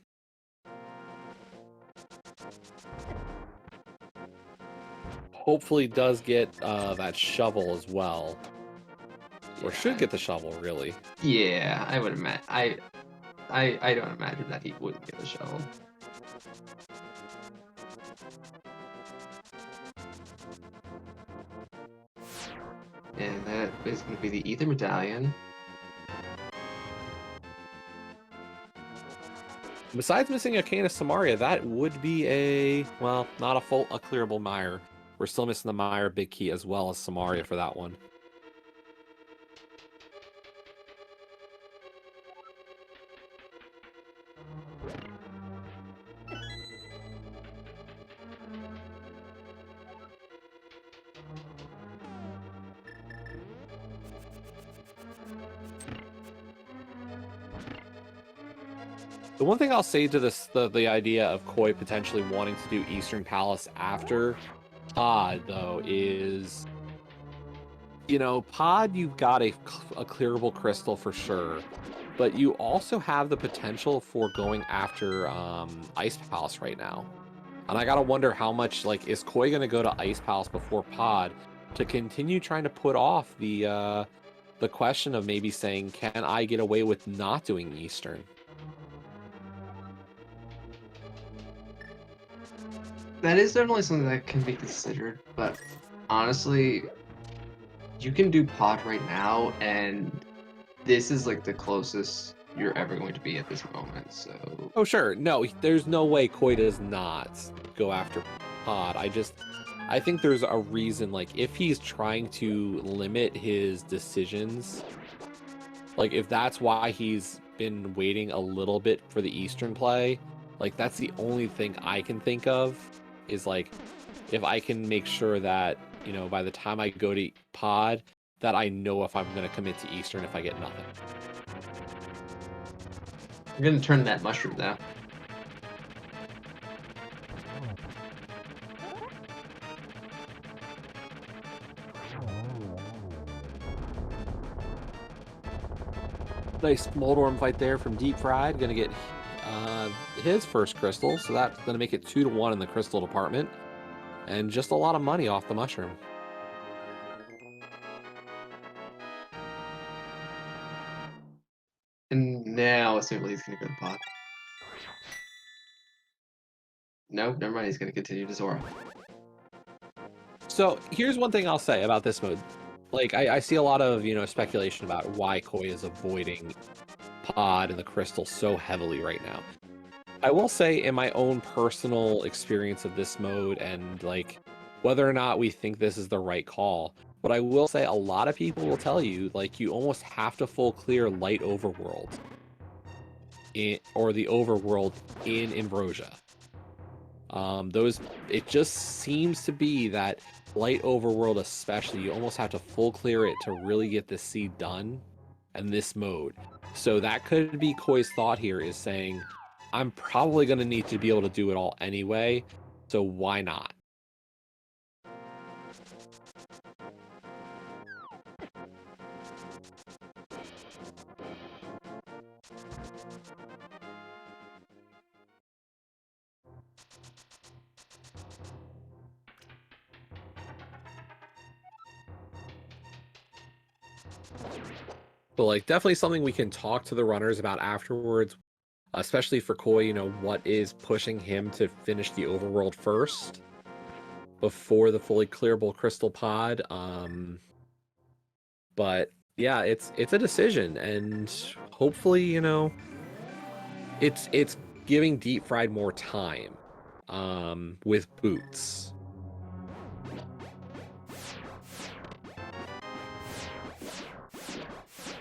Hopefully does get that shovel as well. Or should get the shovel, really. Yeah, I would imagine. I don't imagine that he wouldn't get the shovel. And that is going to be the Ether Medallion. Besides missing a cane of Samaria, that would be a, well, not a clearable mire. We're still missing the Meyer Big Key as well as Samaria for that one. The one thing I'll say to this, the idea of Koi potentially wanting to do Eastern Palace after Pod, though, is, you know, Pod, you've got a clearable crystal for sure, but you also have the potential for going after Ice Palace right now. And I gotta wonder how much, like, is Koi gonna go to Ice Palace before Pod to continue trying to put off the question of maybe saying, can I get away with not doing Eastern? That is definitely something that can be considered, but honestly, you can do Pod right now, and this is like the closest you're ever going to be at this moment, so... Oh, sure. No, there's no way Koi does not go after Pod. I think there's a reason, like, if he's trying to limit his decisions, like, if that's why he's been waiting a little bit for the Eastern play, like, that's the only thing I can think of, is, like, if I can make sure that, you know, by the time I go to Pod, that I know if I'm going to commit to Eastern if I get nothing. I'm gonna turn that mushroom down. Nice Moldorm fight there from DeepFried. Gonna get his first crystal, so that's gonna make it 2-1 in the crystal department, and just a lot of money off the mushroom. And now, assumably he's gonna go to Pod. No, never mind, he's gonna continue to Zora. So here's one thing I'll say about this mode. Like, I see a lot of, you know, speculation about why Koi is avoiding Pod and the crystal so heavily right now. I will say, in my own personal experience of this mode, and like whether or not we think this is the right call, but I will say a lot of people will tell you, like, you almost have to full clear light overworld or the overworld in Ambrosia. It just seems to be that light overworld, especially, you almost have to full clear it to really get the seed done in this mode. So that could be Koi's thought here, is saying, I'm probably going to need to be able to do it all anyway, so why not? But, like, definitely something we can talk to the runners about afterwards, especially for Koi, you know, what is pushing him to finish the overworld first before the fully clearable crystal pod. But yeah, it's a decision, and hopefully, you know, it's giving DeepFried more time with boots.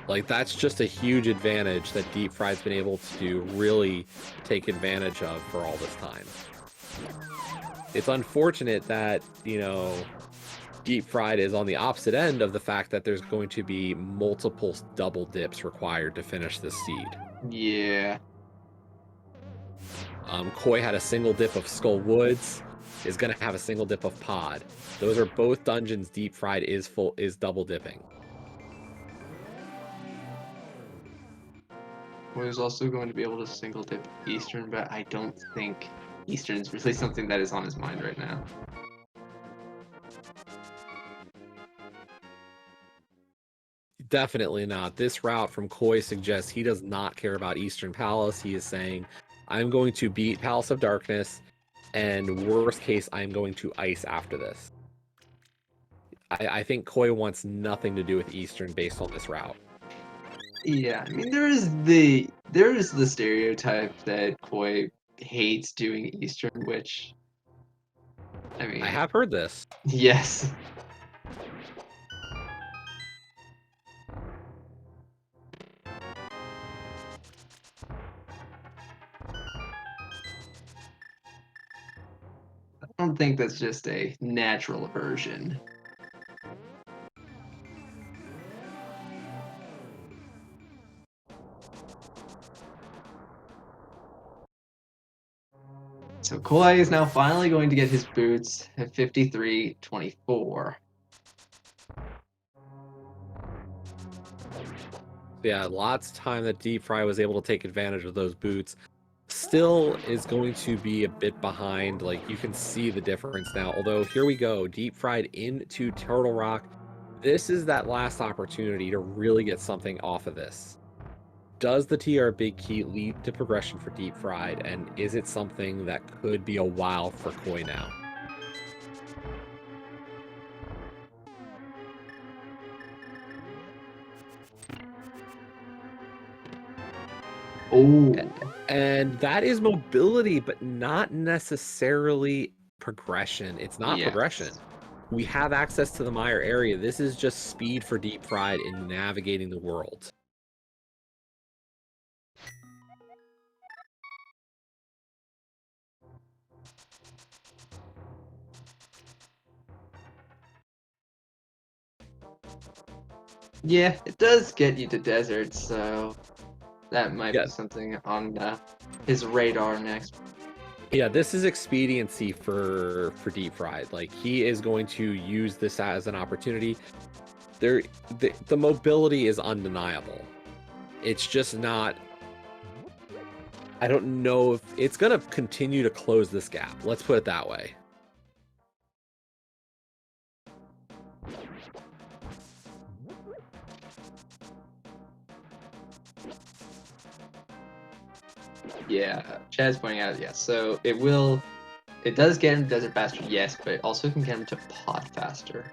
Like, that's just a huge advantage that DeepFried's been able to really take advantage of for all this time. It's unfortunate that, you know, DeepFried is on the opposite end of the fact that there's going to be multiple double dips required to finish this seed. Yeah. Koi had a single dip of Skull Woods, is going to have a single dip of Pod. Those are both dungeons DeepFried is double dipping. Koi's also going to be able to single dip Eastern, but I don't think Eastern is really something that is on his mind right now. Definitely not. This route from Koi suggests he does not care about Eastern Palace. He is saying, I'm going to beat Palace of Darkness, and worst case, I'm going to ice after this. I think Koi wants nothing to do with Eastern based on this route. Yeah, I mean, there is the stereotype that Koi hates doing Eastern, which I mean, I have heard this. yes. I don't think that's just a natural aversion. So Koi is now finally going to get his boots at 53.24. Yeah, lots of time that DeepFry was able to take advantage of those boots. Still is going to be a bit behind. Like, you can see the difference now. Although, here we go. DeepFried into Turtle Rock. This is that last opportunity to really get something off of this. Does the TR Big Key lead to progression for DeepFried? And is it something that could be a wow for Koi now? Oh, And that is mobility, but not necessarily progression. It's not progression. yes. We have access to the Mire area. This is just speed for DeepFried in navigating the world. Yeah, it does get you to deserts, so that might Yeah, be something on his radar next. yeah. This is expediency for DeepFried. Like, he is going to use this as an opportunity. The mobility is undeniable. It's just not. I don't know if it's gonna continue to close this gap. Let's put it that way. Yeah, Chad's pointing out, yes. So it does get him to desert faster, yes, but it also can get him to pod faster.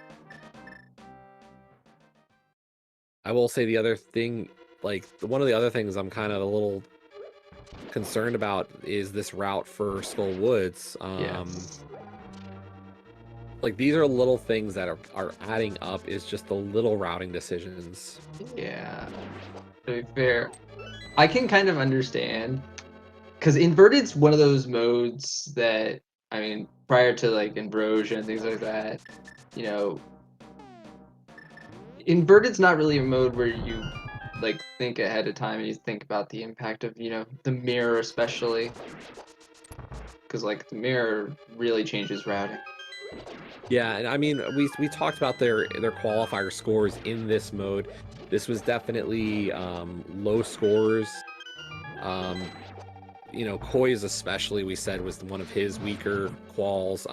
I will say the other thing, like one of the other things I'm kind of a little concerned about is this route for Skull Woods. Yes. Like, these are little things that are adding up, is just the little routing decisions. Yeah. To be fair, I can kind of understand because inverted's one of those modes that I mean, prior to like ambrosia and things like that, you know, inverted's not really a mode where you like think ahead of time and you think about the impact of, the mirror especially. Because like the mirror really changes routing. Yeah, and I mean, we talked about their qualifier scores in this mode. This was definitely low scores. Um, Koi's especially, we said, was one of his weaker quals,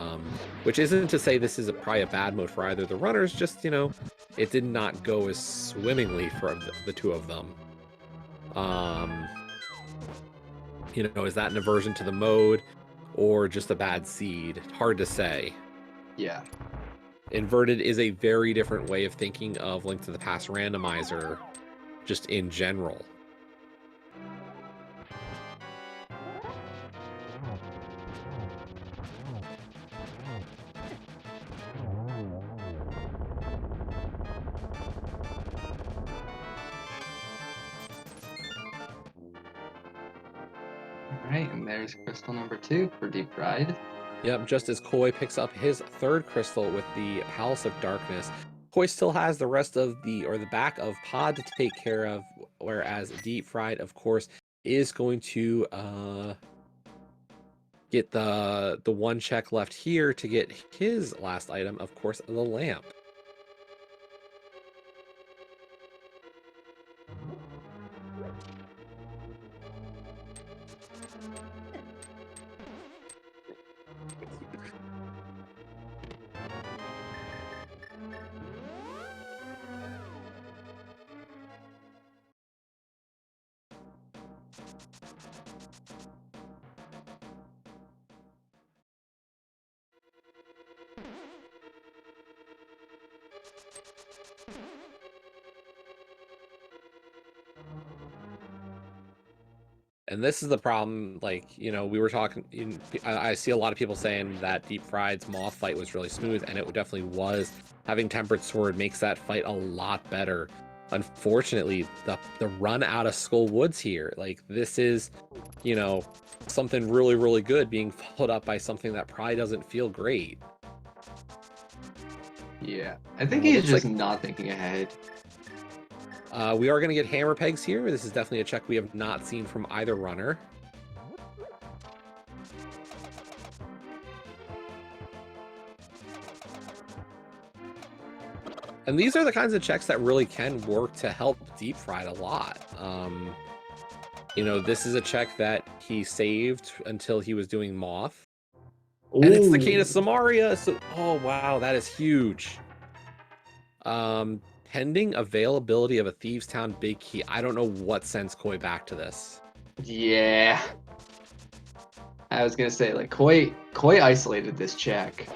which isn't to say this is probably a bad mode for either the runners, just, it did not go as swimmingly for the two of them. Is that an aversion to the mode or just a bad seed? Hard to say. Yeah. Inverted is a very different way of thinking of Link to the Past randomizer, just in general. Alright, and there's crystal number 2 for DeepFried. Yep, just as Koi picks up his third crystal with the Palace of Darkness, Koi still has the rest of the back of Pod to take care of, whereas DeepFried, of course, is going to get the one check left here to get his last item, of course, the lamp. And this is the problem, like, you know, we were talking, I see a lot of people saying that DeepFried's Moth fight was really smooth, and it definitely was. Having Tempered Sword makes that fight a lot better. Unfortunately, the run out of Skull Woods here, like, this is, you know, something really, really good being followed up by something that probably doesn't feel great. Yeah, I think he's just not thinking ahead. We are going to get hammer pegs here. This is definitely a check we have not seen from either runner. And these are the kinds of checks that really can work to help DeepFried a lot. You know, this is a check that he saved until he was doing Moth. Ooh. And it's the Cane of Samaria. So, oh, wow, that is huge. Pending availability of a Thieves Town Big Key. I don't know what sends Koi back to this. Yeah. I was going to say, like, Koi isolated this check.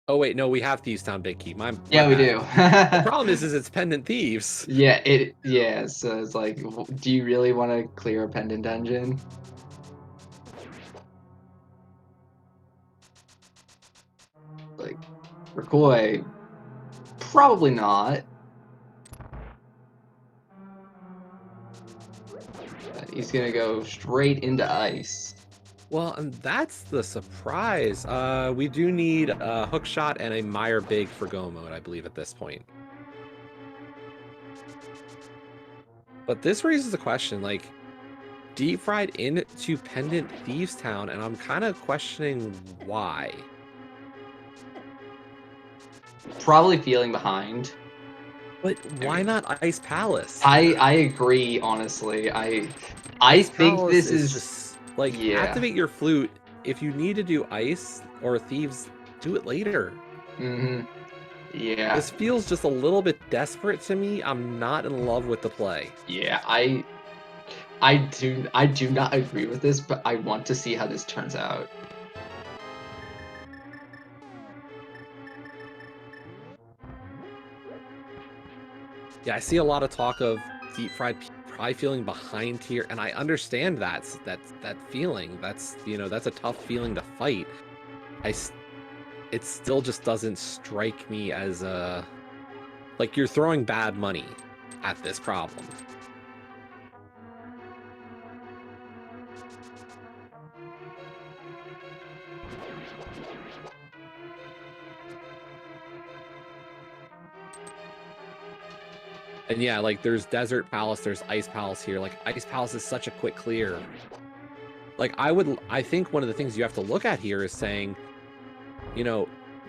Oh wait, no, we have Thieves Town Big Key. Yeah, we do. The problem is it's Pendant Thieves. Yeah, so it's like, do you really want to clear a Pendant Dungeon? Like, for Koi, probably not. But he's gonna go straight into ice. Well, and that's the surprise. We do need a hook shot and a Meyer Big for go mode, I believe, at this point. But this raises the question, like, DeepFried into Pendant Thieves Town, and I'm kind of questioning why. Probably feeling behind. But why not Ice Palace? I agree, honestly. I think this is just like, activate your flute. If you need to do ice or thieves, do it later. Yeah. This feels just a little bit desperate to me. I'm not in love with the play. Yeah, I do not agree with this, but I want to see how this turns out. Yeah, I see a lot of talk of DeepFried probably feeling behind here, and I understand that feeling. That's, you know, that's a tough feeling to fight. It still just doesn't strike me as like you're throwing bad money at this problem. And yeah, like, there's Desert Palace, there's Ice Palace here. Like, Ice Palace is such a quick clear. Like, I think one of the things you have to look at here is saying, you know,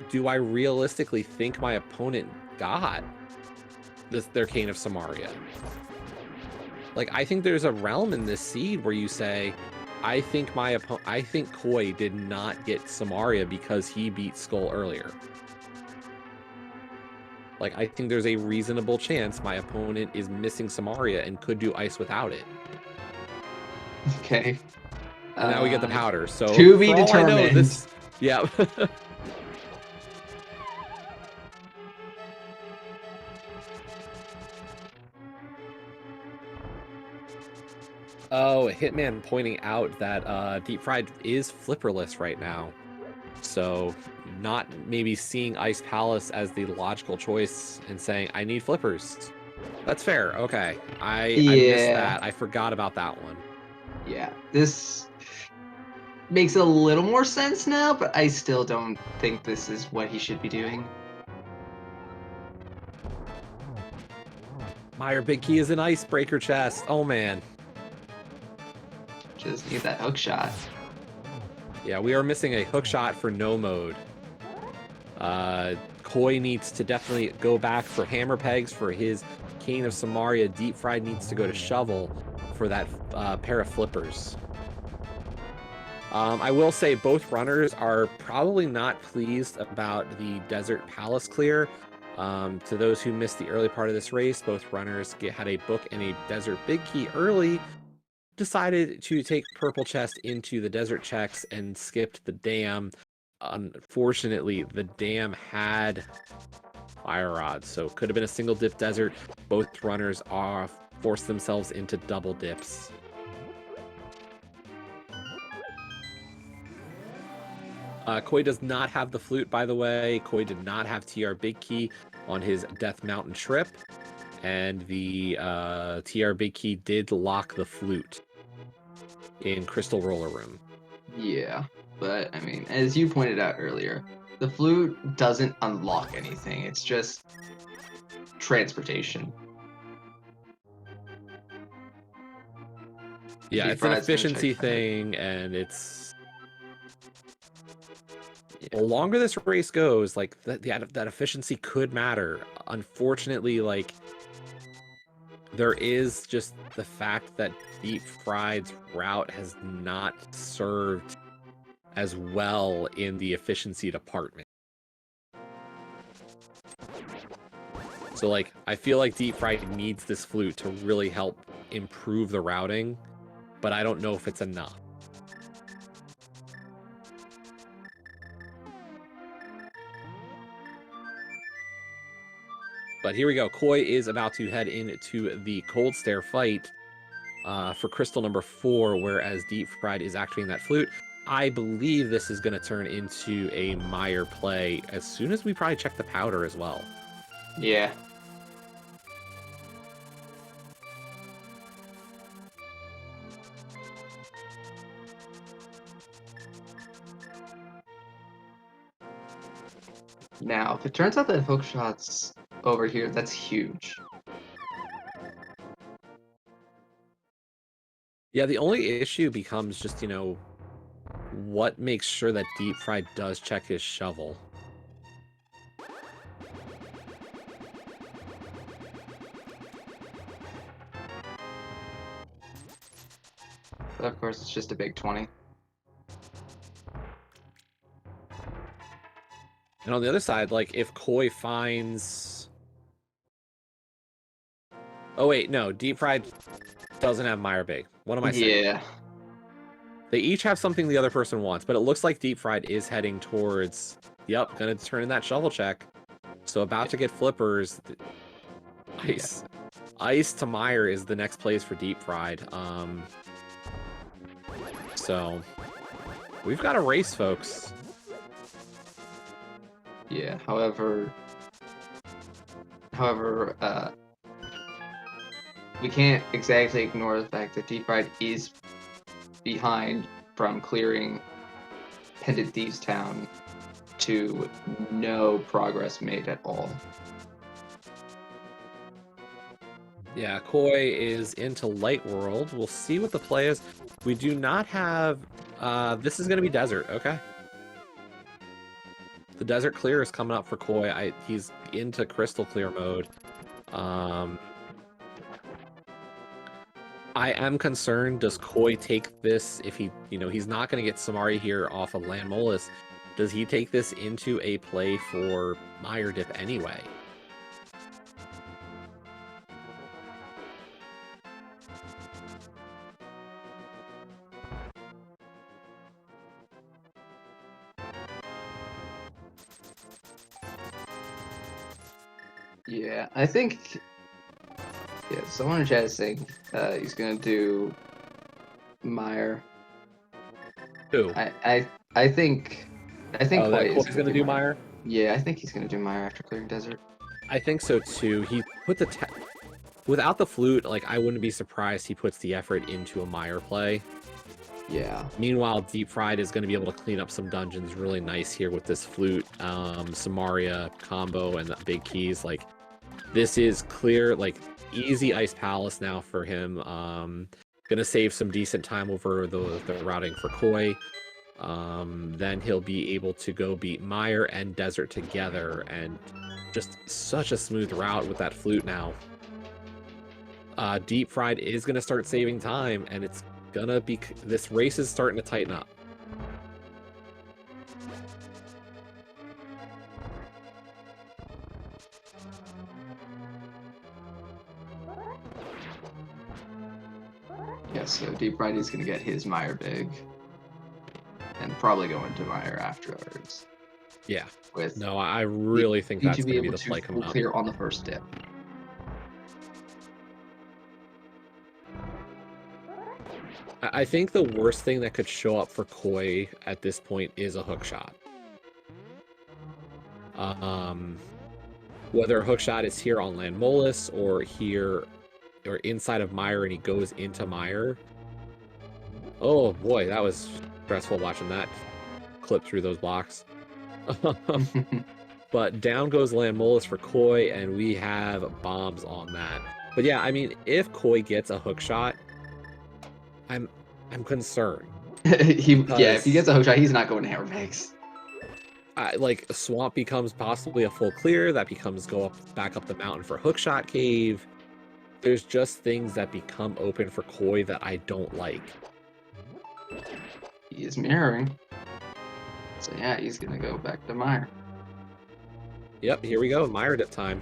do I realistically think my opponent got their Cane of Samaria? Like, I think there's a realm in this seed where you say, I think Koi did not get Samaria because he beat Skull earlier. Like, I think there's a reasonable chance my opponent is missing Samaria and could do ice without it. Okay. And now we get the powder. So to be determined. Yeah. Oh, Hitman pointing out that DeepFried is flipperless right now. So not maybe seeing Ice Palace as the logical choice and saying, I need flippers. That's fair. Okay. I missed that. I forgot about that one. Yeah. This makes a little more sense now, but I still don't think this is what he should be doing. Meyer Big Key is an icebreaker chest. Oh, man. Just need that hook shot. Yeah, we are missing a hook shot for no mode. Koi needs to definitely go back for hammer pegs for his Cane of Samaria. DeepFried needs to go to shovel for that pair of flippers. I will say both runners are probably not pleased about the Desert Palace clear. To those who missed the early part of this race, both runners had a book and a Desert Big Key early, decided to take purple chest into the desert checks and skipped the dam. Unfortunately, the dam had fire rod. So it could have been a single dip desert. Both runners are forced themselves into double dips. Koi does not have the flute, by the way. Koi did not have TR Big Key on his Death Mountain trip. And the TR Big Key did lock the flute in Crystal Roller Room. Yeah, but I mean, as you pointed out earlier, the flute doesn't unlock anything. It's just transportation. Yeah, it's an DeepFried's gonna efficiency check that. thing, and it's... The longer this race goes, like, that efficiency could matter. Unfortunately, like, there is just the fact that DeepFried's route has not served as well in the efficiency department. So, like, I feel like DeepFried needs this flute to really help improve the routing, but I don't know if it's enough. But here we go. Koi is about to head into the Cold Stare fight for crystal number 4, whereas DeepFried is actually in that flute. I believe this is going to turn into a Meyer play as soon as we probably check the powder as well. Yeah. Now, if it turns out that hookshot's over here, that's huge. Yeah, the only issue becomes just, you know, what makes sure that DeepFried does check his shovel. But of course, it's just a big 20. And on the other side, like, if Koi finds... Oh, wait, no. DeepFried doesn't have Meyer Big. What am I saying? Yeah. They each have something the other person wants, but it looks like DeepFried is heading towards... Yep, gonna turn in that shovel check. So about to get flippers. Ice. Yeah. Ice to Meyer is the next place for DeepFried. So... We've got a race, folks. Yeah, however, we can't exactly ignore the fact that DeepFried is behind from clearing Pendant Thieves Town to no progress made at all. Yeah, Koi is into Light World. We'll see what the play is. We do not have... this is going to be Desert, okay. The Desert Clear is coming up for Koi. He's into Crystal Clear mode. I am concerned, does Koi take this, if he, you know, he's not going to get Samari here off of Land Molus, does he take this into a play for Meyer Dip anyway? Yeah, I think... Yeah, someone in chat is saying he's gonna do Meyer. Who? I think Oh, Koi Koi's gonna do Meyer? Yeah, I think he's gonna do Meyer after clearing Desert. I think so too. He put the without the flute, like, I wouldn't be surprised he puts the effort into a Meyer play. Yeah. Meanwhile, DeepFried is going to be able to clean up some dungeons really nice here with this flute, Samaria combo and the big keys. Like, this is clear, like, easy Ice Palace now for him. Gonna save some decent time over the routing for Koi. Then he'll be able to go beat Meyer and Desert together, and just such a smooth route with that flute now. DeepFried is gonna start saving time, and it's gonna be... This race is starting to tighten up. Yeah, so DeepFried is going to get his Meyer Big. And probably go into Meyer afterwards. Yeah. With No, I really think need that's to be going to be able the to play full coming up. clear on the first dip. I think the worst thing that could show up for Koi at this point is a hook shot. Whether a hook shot is here on Landmolus or here or inside of Mire and he goes into Mire. Oh boy, that was stressful watching that clip through those blocks. But down goes Landmolus for Koi, and we have bombs on that. But yeah, I mean, if Koi gets a hook shot, I'm concerned. If he gets a hook shot, he's not going to hammer pegs. Like Swamp becomes possibly a full clear. That becomes back up the mountain for Hookshot Cave. There's just things that become open for Koi that I don't like. He is mirroring. So yeah, he's gonna go back to Mire. Yep, here we go. Mire dip time.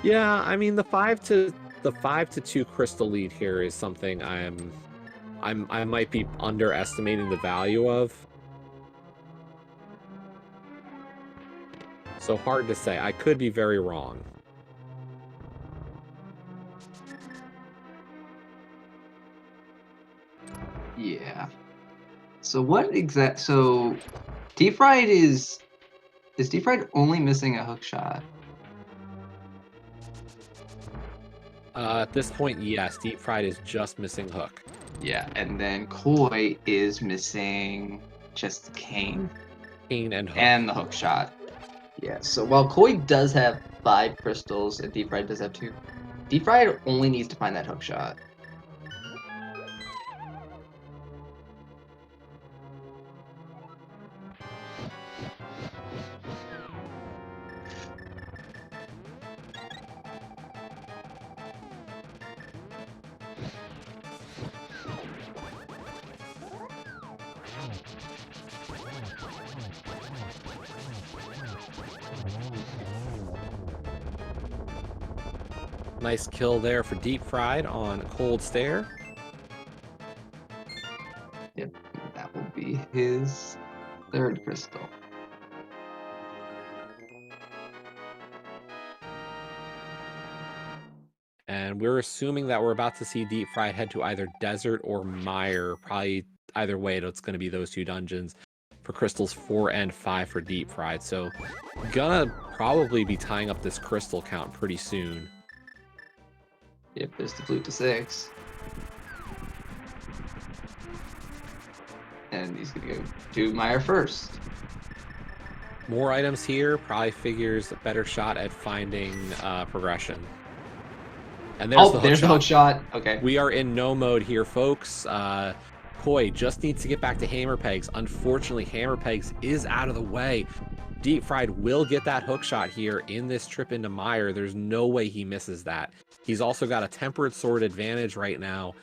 Yeah, I mean the 5-2 crystal lead here is something I might be underestimating the value of. So hard to say. I could be very wrong. Yeah. So so DeepFried is DeepFried only missing a hook shot? At this point, yes, DeepFried is just missing hook. Yeah, and then Koi is missing just Cane. Cane and hook. And the hook shot. Yeah, so while Koi does have 5 crystals and DeepFried does have 2, DeepFried only needs to find that hook shot. Nice kill there for DeepFried on Cold Stare. Yep, that will be his 3rd crystal. And we're assuming that we're about to see DeepFried head to either Desert or Mire. Probably either way, it's going to be those 2 dungeons for crystals 4 and 5 for DeepFried. So gonna probably be tying up this crystal count pretty soon. Yep, there's the flute to 6. And he's gonna go to Mire first. More items here probably figures a better shot at finding progression. And there's the hook shot. Okay. We are in no mode here, folks. Koi just needs to get back to hammer pegs. Unfortunately, hammer pegs is out of the way. DeepFried will get that hook shot here in this trip into Mire. There's no way he misses that. He's also got a tempered sword advantage right now.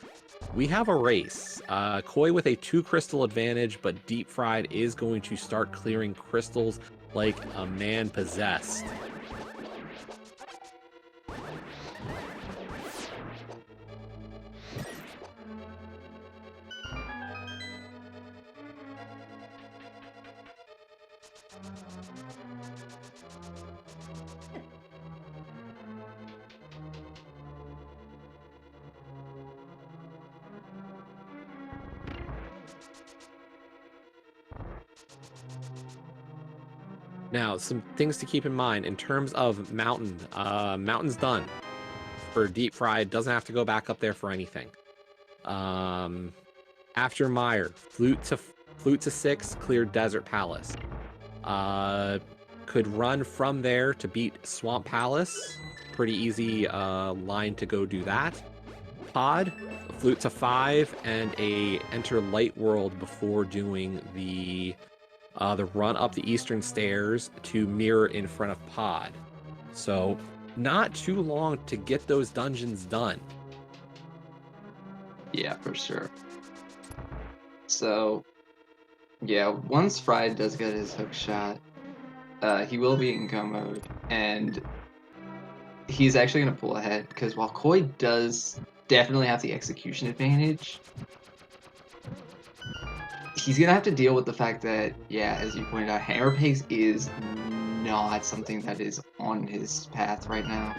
We have a race. Koi with a 2 crystal advantage, but DeepFried is going to start clearing crystals like a man possessed. Now, some things to keep in mind in terms of Mountain. Mountain's done for DeepFried. Doesn't have to go back up there for anything. After Mire, flute to 6, clear Desert Palace. Could run from there to beat Swamp Palace. Pretty easy line to go do that. Pod, flute to 5, and enter Light World before doing the run up the eastern stairs to mirror in front of Pod. So not too long to get those dungeons done. Yeah, for sure. So yeah, once Fried does get his hook shot, he will be in go mode, and he's actually going to pull ahead because while Koi does definitely have the execution advantage, he's going to have to deal with the fact that, yeah, as you pointed out, Hammer Pigs is not something that is on his path right now.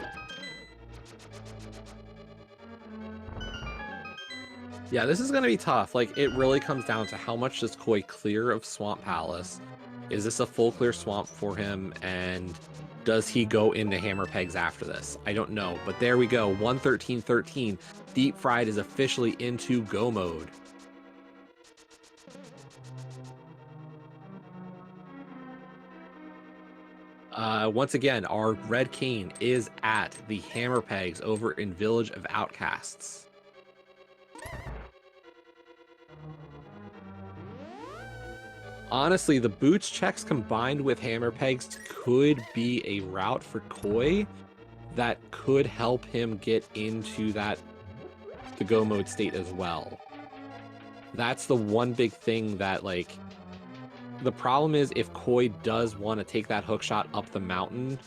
Yeah, this is going to be tough. Like, it really comes down to how much does Koi clear of Swamp Palace? Is this a full clear swamp for him? And does he go into Hammer Pegs after this? I don't know. But there we go. 113-13. Deep Fried is officially into go mode. Once again, our Red Cane is at the Hammer Pegs over in Village of Outcasts. Honestly, the boots checks combined with Hammer Pegs could be a route for Koi that could help him get into the go mode state as well. That's the one big thing that, like, the problem is if Koi does want to take that hookshot up the mountain,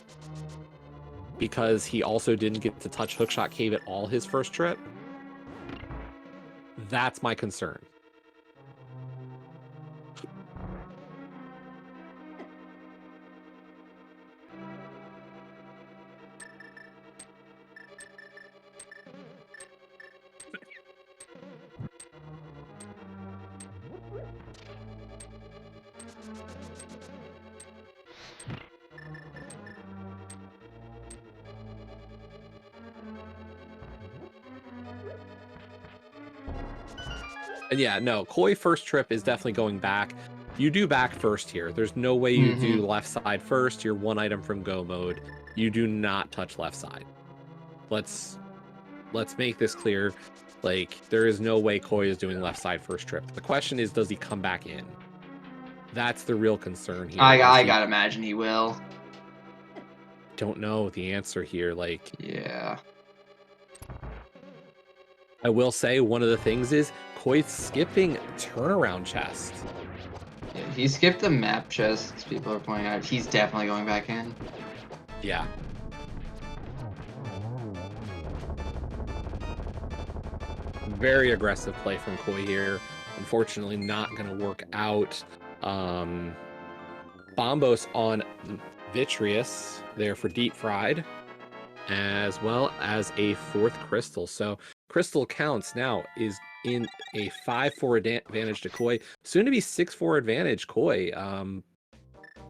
because he also didn't get to touch Hookshot Cave at all his first trip, that's my concern. And yeah, no, Koi first trip is definitely going back. You do back first here. There's no way you do left side first. You're one item from go mode. You do not touch left side. Let's make this clear. Like, there is no way Koi is doing left side first trip. The question is, does he come back in? That's the real concern here. I gotta imagine he will. Don't know the answer here. Like, yeah. I will say one of the things is Koi's skipping turnaround chest. Yeah, he skipped the map chest. People are pointing out he's definitely going back in. Yeah. Very aggressive play from Koi here. Unfortunately, not going to work out. Bombos on Vitreous there for Deep Fried, as well as a fourth Crystal. So Crystal counts now is in a 5-4 advantage to Koi. Soon to be 6-4 advantage Koi.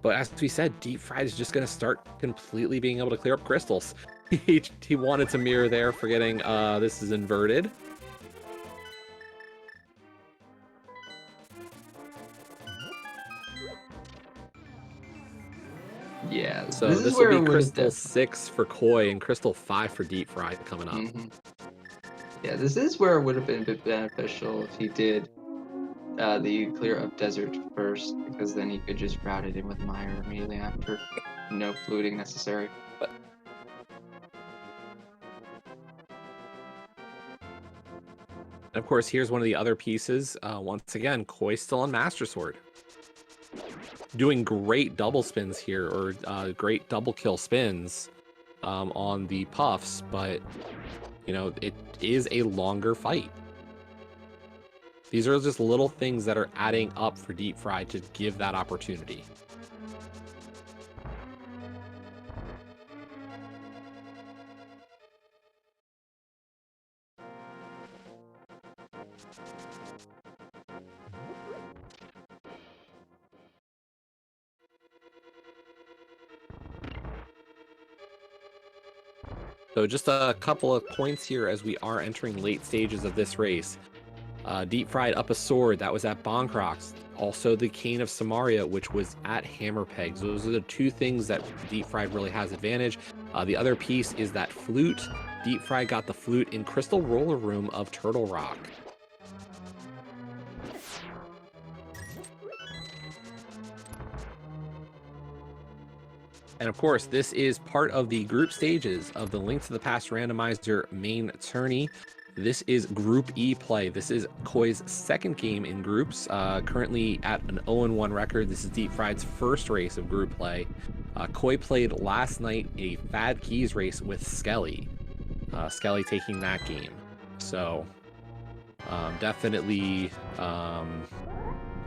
But as we said, Deep Fried is just going to start completely being able to clear up crystals. he wanted to mirror there, forgetting this is inverted. Yeah, so this will be Crystal 6 for Koi and Crystal 5 for Deep Fried coming up. Yeah, this is where it would have been a bit beneficial if he did the clear up desert first, because then he could just route it in with Mire immediately after. No fluting necessary. But of course, here's one of the other pieces. Once again, Koi still on Master Sword. Doing great double spins here, or great double kill spins on the puffs, but you know, it is a longer fight. These are just little things that are adding up for Deep Fried to give that opportunity. So just a couple of points here as we are entering late stages of this race. Deep Fried up a sword, that was at Boncrox. Also the Cane of Samaria, which was at Hammer Pegs. Those are the two things that Deep Fried really has advantage. The other piece is that flute. Deep Fried got the flute in Crystal Roller Room of Turtle Rock. And of course, this is part of the group stages of the Link to the Past randomizer main tourney. This is Group E play. This is Koi's second game in groups, currently at an 0-1 record. This is DeepFried's first race of group play. Koi played last night a Fad Keys race with Skelly. Skelly taking that game. So definitely,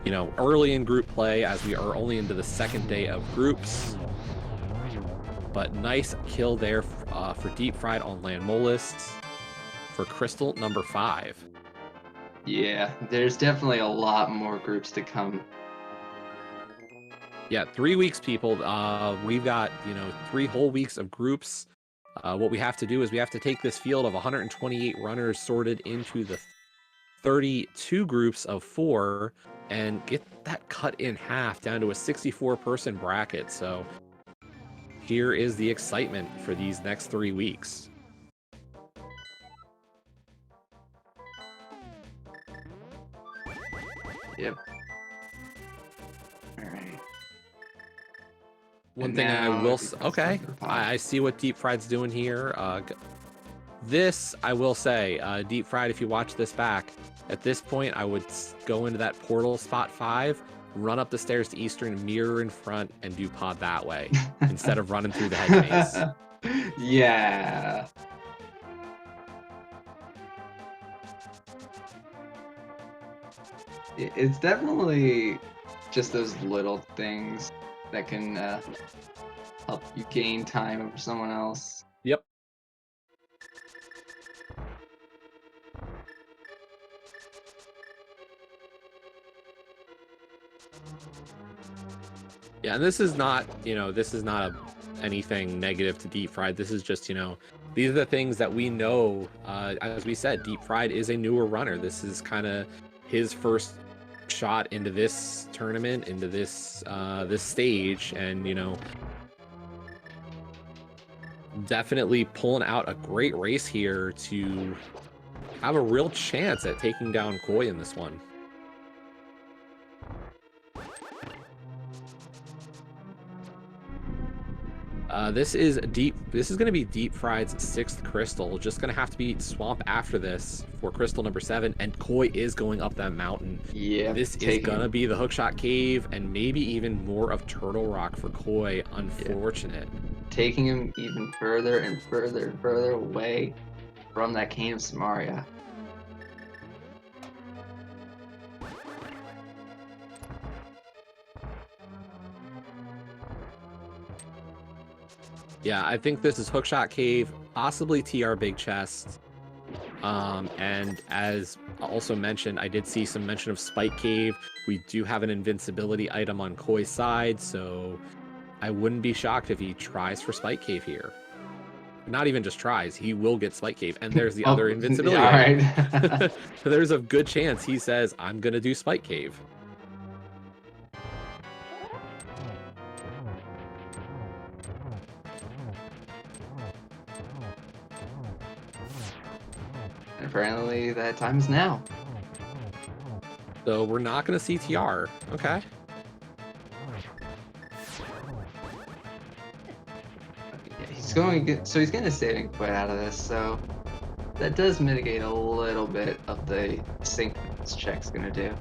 you know, early in group play as we are only into the second day of groups. But nice kill there for DeepFried on Landmolus for crystal number 5. Yeah, there's definitely a lot more groups to come. Yeah, 3 weeks, people. We've got, you know, 3 whole weeks of groups. What we have to do is we have to take this field of 128 runners sorted into the 32 groups of 4 and get that cut in half down to a 64-person bracket. So here is the excitement for these next 3 weeks. Yep. All right. One And thing I now will DeepFried's okay, number 5. I see what DeepFried's doing here. This I will say, DeepFried, if you watch this back, at this point I would go into that portal spot 5, run up the stairs to Eastern, mirror in front, and do pod that way instead of running through the hedge maze. Yeah. It's definitely just those little things that can help you gain time over someone else. Yep. Yeah, and this is not, you know, this is not anything negative to DeepFried. This is just, you know, these are the things that we know. As we said, DeepFried is a newer runner. This is kind of his first shot into this tournament, into this this stage, and you know, definitely pulling out a great race here to have a real chance at taking down Koi in this one. This is going to be DeepFried's 6th crystal. Just going to have to beat Swamp after this for crystal number 7, and Koi is going up that mountain. Yeah. This is going to be the Hookshot Cave, and maybe even more of Turtle Rock for Koi. Unfortunate. Yeah. Taking him even further and further and further away from that cane of Samaria. Yeah, I think this is Hookshot Cave, possibly TR Big Chest. And as also mentioned, I did see some mention of Spike Cave. We do have an invincibility item on Koi's side, so I wouldn't be shocked if he tries for Spike Cave here. Not even just tries, he will get Spike Cave. And there's the other invincibility item. Right. So there's a good chance he says, I'm going to do Spike Cave. Apparently that time is now. So we're not going to see TR. Okay. He's going to he's getting a saving point out of this, so that does mitigate a little bit of the sync this check's going to do.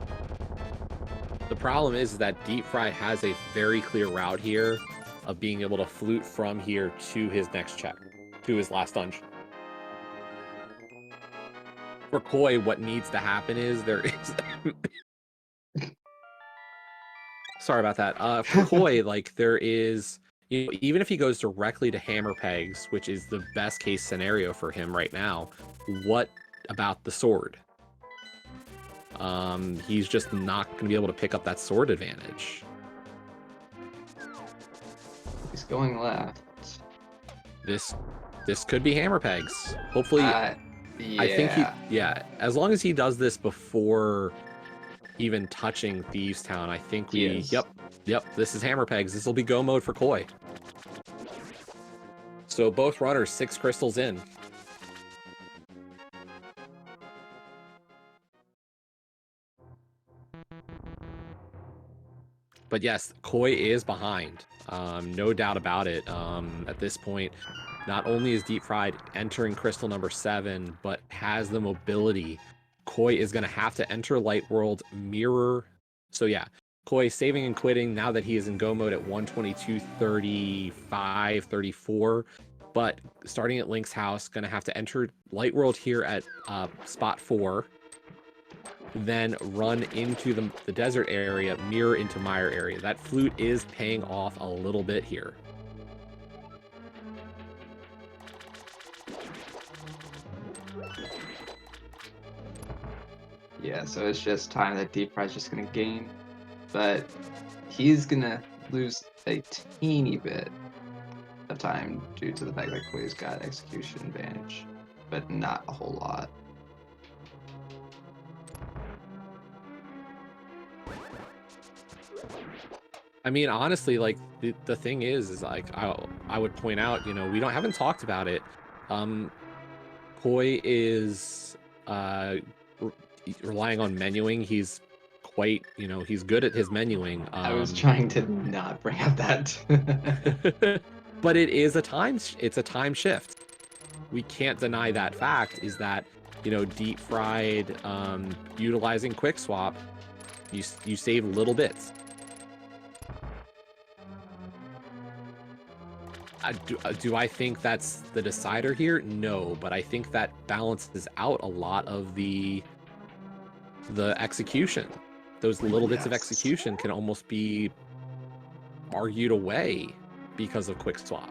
The problem is that DeepFried has a very clear route here of being able to flute from here to his next check, to his last dungeon. For Koi, what needs to happen is there is sorry about that. For Koi, like there is, you know, even if he goes directly to Hammer Pegs, which is the best case scenario for him right now, what about the sword? He's just not going to be able to pick up that sword advantage. He's going left. This could be Hammer Pegs. Hopefully. Yeah. I think as long as he does this before even touching Thieves Town, I think yep, this is Hammer Pegs. This will be go mode for Koi. So both runners 6 crystals in. But yes, Koi is behind. No doubt about it. At this point, not only is DeepFried entering crystal number 7, but has the mobility. Koi is going to have to enter Light World, mirror. So yeah, Koi saving and quitting now that he is in go mode at 122.35, 34. But starting at Link's house, going to have to enter Light World here at spot 4. Then run into the desert area, mirror into Mire area. That flute is paying off a little bit here. Yeah, so it's just time that DeepFried's just gonna gain, but he's gonna lose a teeny bit of time due to the fact that Koi's got execution advantage, but not a whole lot. I mean, honestly, like the thing is like I would point out, you know, we haven't talked about it. Koi is relying on menuing. He's quite, you know, he's good at his menuing. I was trying to not bring up that. But it's a time shift. We can't deny that fact is that, you know, DeepFried utilizing quick swap, you save little bits. Do I think that's the decider here? No, but I think that balances out a lot of the execution. Those little bits of execution can almost be argued away because of quick swap.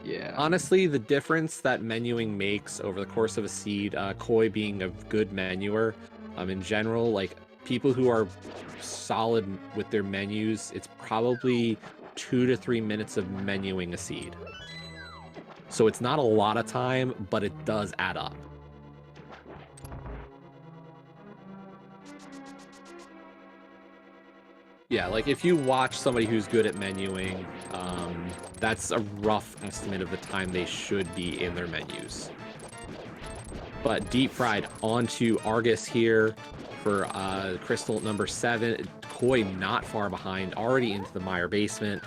Yeah. Honestly, the difference that menuing makes over the course of a seed, Koi being a good menuer, in general, like people who are solid with their menus, it's probably 2 to 3 minutes of menuing a seed. So it's not a lot of time, but it does add up. Yeah, like if you watch somebody who's good at menuing, that's a rough estimate of the time they should be in their menus. But DeepFried onto Argus here for crystal number 7. Koi not far behind, already into the Mire basement.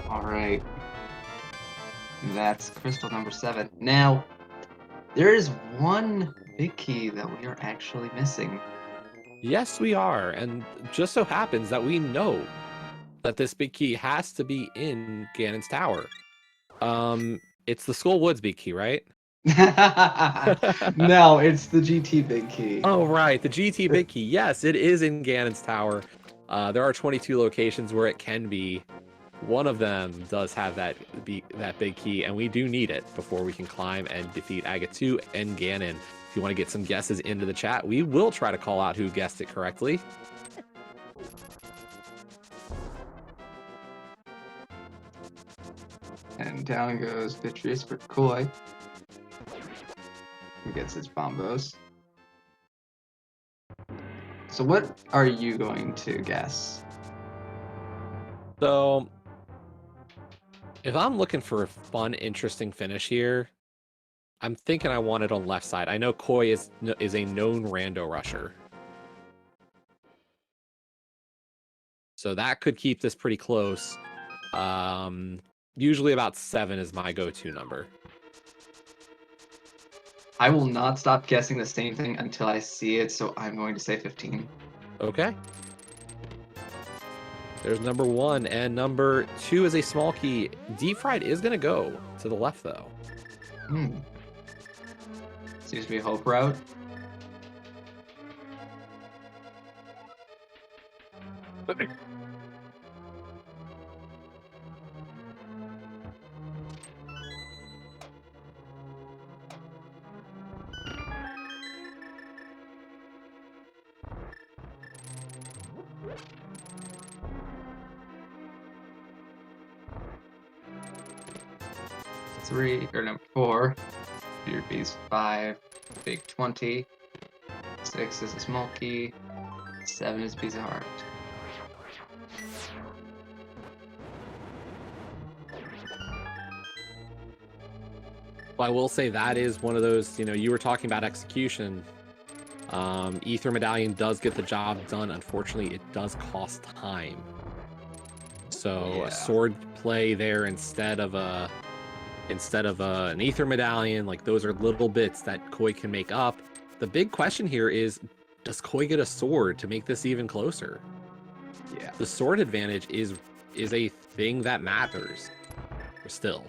All right. That's crystal number 7. Now, there is one big key that we are actually missing. Yes, we are. And just so happens that we know that this big key has to be in Ganon's tower. It's the Skull Woods big key, right? No, it's the GT big key. Oh, right. The GT big key. Yes, it is in Ganon's tower. There are 22 locations where it can be. One of them does have that big key, and we do need it before we can climb and defeat Agatu and Ganon. If you want to get some guesses into the chat, we will try to call out who guessed it correctly. And down goes Vitreous for Koi, who gets his bombos. So what are you going to guess? So, if I'm looking for a fun, interesting finish here, I'm thinking I want it on left side. I know Koi is a known rando rusher. So that could keep this pretty close. Usually about 7 is my go-to number. I will not stop guessing the same thing until I see it, so I'm going to say 15. Okay. There's number 1, and number 2 is a small key. DeepFried is going to go to the left, though. Seems to be a hope route. Number 4. Your B's 5. Big 20. 6 is a small key. 7 is a piece of heart. Well, I will say that is one of those, you were talking about execution. Ether Medallion does get the job done. Unfortunately, it does cost time. So Yeah. a sword play there instead of an Ether Medallion, like those are little bits that Koi can make up. The big question here is, does Koi get a sword to make this even closer? Yeah. The sword advantage is a thing that matters still.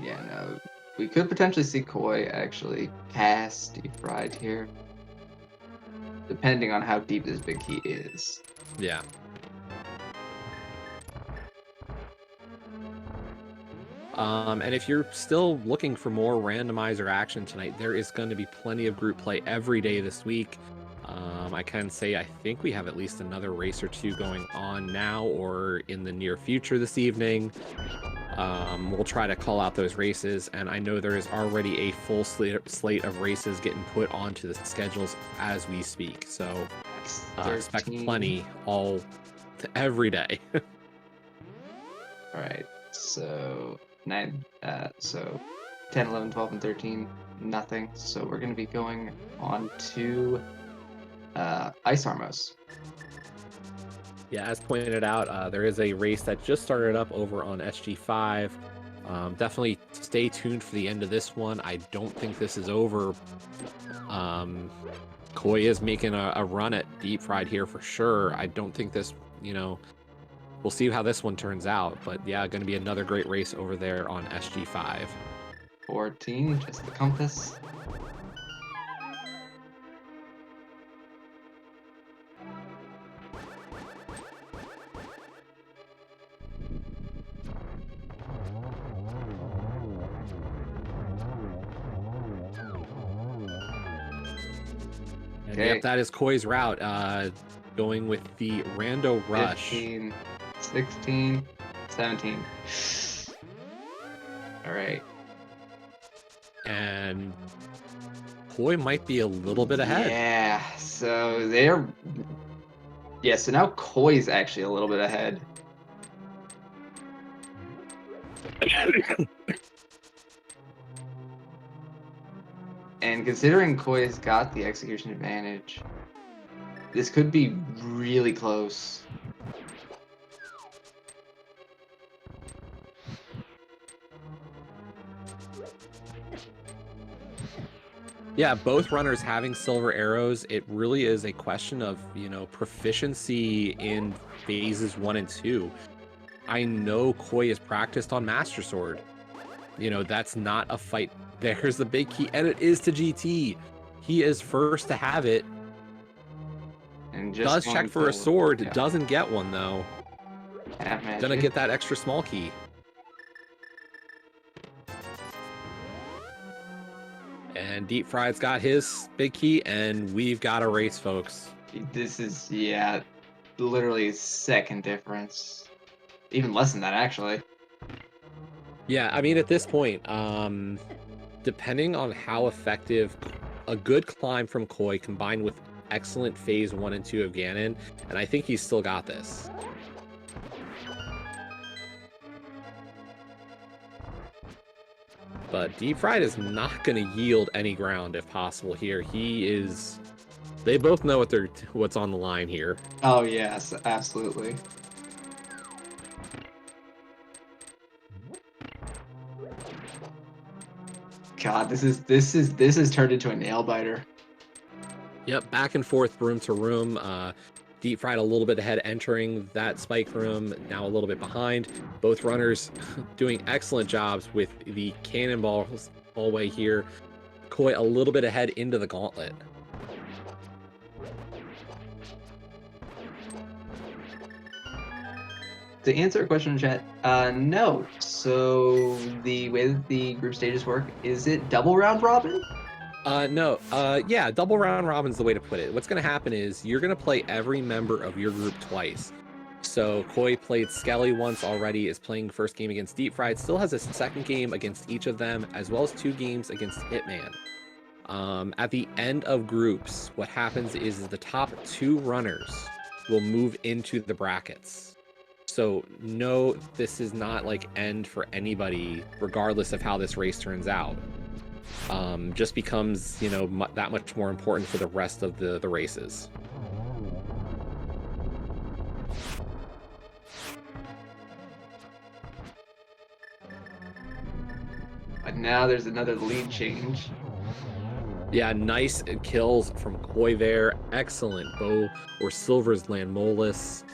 Yeah, no. We could potentially see Koi actually pass DeepFried here, depending on how deep this big key is. Yeah. And if you're still looking for more randomizer action tonight, there is going to be plenty of group play every day this week. I can say I think we have at least another race or two going on now or in the near future this evening. We'll try to call out those races, and I know there is already a full slate of races getting put onto the schedules as we speak. So expect plenty every day. All right, so 10, 11, 12, and 13, nothing. So we're going to be going on to Ice Armos. Yeah, as pointed out, there is a race that just started up over on SG5. Definitely stay tuned for the end of this one. I don't think this is over. Koi is making a run at DeepFried here for sure. I don't think this, we'll see how this one turns out. But yeah, going to be another great race over there on SG5. 14, just the compass. And yep, that is Koi's route. Going with the Rando Rush. 15, 16, 17. All right. And Koi might be a little bit ahead. Yeah, so they're... Yeah, so now Koi's actually a little bit ahead. And considering Koi's got the execution advantage, this could be really close. Yeah, both runners having silver arrows, it really is a question of, proficiency in phases 1 and 2. I know Koi is practiced on Master Sword. That's not a fight. There's the big key, and it is to GT. He is first to have it. And does check for a sword, yeah. Doesn't get one though. Gonna get that extra small key. And DeepFried's got his big key, and we've got a race, folks. This is, yeah, literally second difference. Even less than that, actually. Yeah, I mean, at this point, depending on how effective a good climb from Koi combined with excellent phase 1 and 2 of Ganon, and I think he's still got this. But DeepFried is not going to yield any ground if possible here. They both know what's on the line here. Oh yes, absolutely. God, this is turned into a nail biter. Yep, back and forth, room to room. DeepFried a little bit ahead entering that spike room, now a little bit behind. Both runners doing excellent jobs with the cannonballs all the way here. Koi a little bit ahead into the gauntlet. To answer a question in chat, no. So the way that the group stages work, is it double round robin? No. Yeah, double round robin's the way to put it. What's going to happen is you're going to play every member of your group twice. So Koi played Skelly once already, is playing first game against DeepFried, still has a second game against each of them, as well as 2 games against Hitman. At the end of groups, what happens is the top 2 runners will move into the brackets. So no, this is not like end for anybody, regardless of how this race turns out. Just becomes, you know, that much more important for the rest of the races. But now there's another lead change. Yeah, nice kills from Koi there. Excellent bow or Silver's Landmolus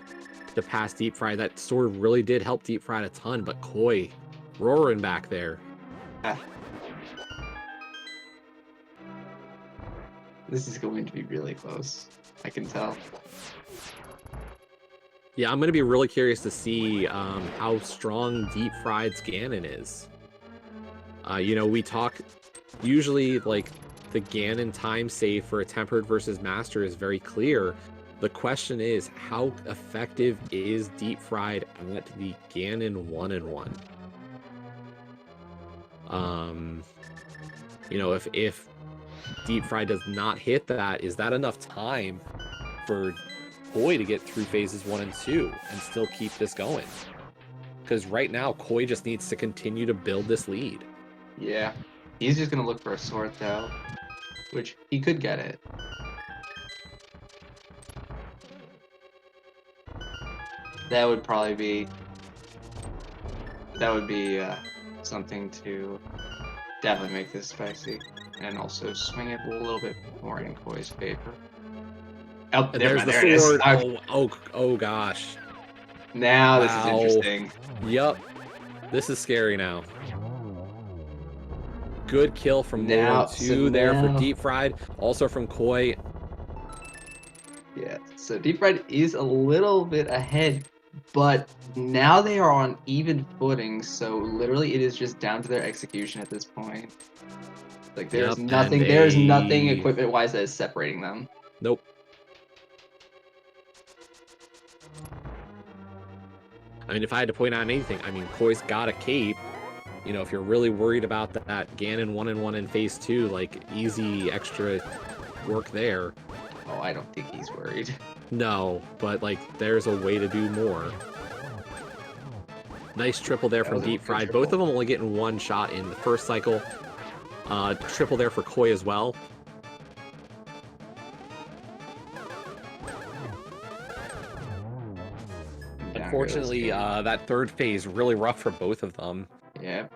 to pass DeepFried. That sword really did help DeepFried a ton, but Koi roaring back there. This is going to be really close. I can tell. Yeah, I'm going to be really curious to see how strong DeepFried's Ganon is. You know, we talk usually like the Ganon time save for a tempered versus master is very clear. The question is, how effective is DeepFried at the Ganon 1-in-1? You know, if DeepFried does not hit that, is that enough time for Koi to get through phases 1 and 2 and still keep this going? Because right now, Koi just needs to continue to build this lead. Yeah. He's just going to look for a sword, though, which he could get it. That would probably be... That would be something to definitely make this spicy. And also swing it a little bit more in Koi's favor. Oh, There's the sword. Oh gosh. Now this is interesting. Yup. This is scary now. Good kill from Momo 2 there for DeepFried. Also from Koi. Yeah, so DeepFried is a little bit ahead, but now they are on even footing, so literally it is just down to their execution at this point. Like there's nothing equipment-wise that is separating them. Nope. I mean, if I had to point out anything, I mean, Koi's got a cape. You know, if you're really worried about that Ganon 1-in-1 in phase 2, like, easy extra work there. Oh, I don't think he's worried. No, but, like, there's a way to do more. Nice triple there from DeepFried. Both of them only getting one shot in the first cycle. Triple there for Koi as well. Unfortunately, that third phase really rough for both of them. Yeah.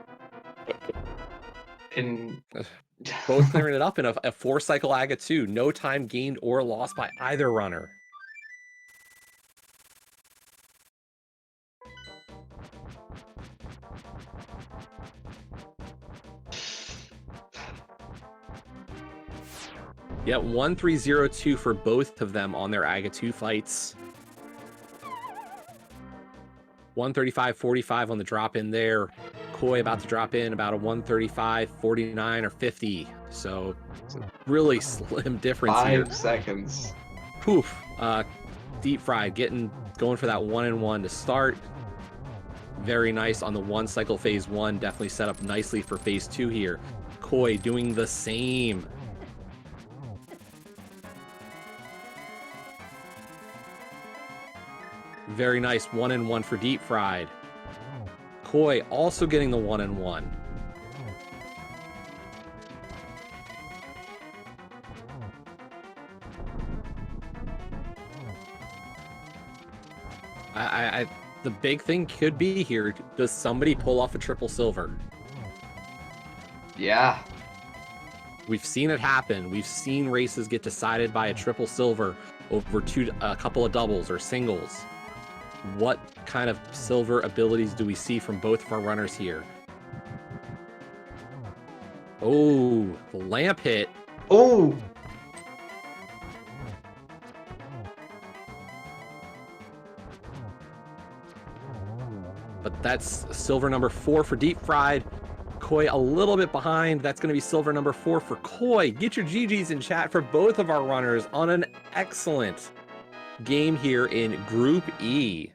And both clearing it up in a 4-cycle Aga 2. No time gained or lost by either runner. Yeah, 1-3-0-2 for both of them on their Aga 2 fights. 135-45 on the drop in there. Koi about to drop in about a 135, 49, or 50. So really slim difference here. 5 seconds. Poof. DeepFried going for that 1-in-1 to start. Very nice on the 1-cycle phase 1. Definitely set up nicely for phase 2 here. Koi doing the same. Very nice 1-in-1 for DeepFried. Koi also getting the 1-in-1. The big thing could be here, does somebody pull off a triple silver? Yeah. We've seen it happen. We've seen races get decided by a triple silver over a couple of doubles or singles. What kind of silver abilities do we see from both of our runners here? Oh, the lamp hit. Oh! But that's silver number 4 for DeepFried. Koi a little bit behind. That's going to be silver number 4 for Koi. Get your GGs in chat for both of our runners on an excellent game here in Group E.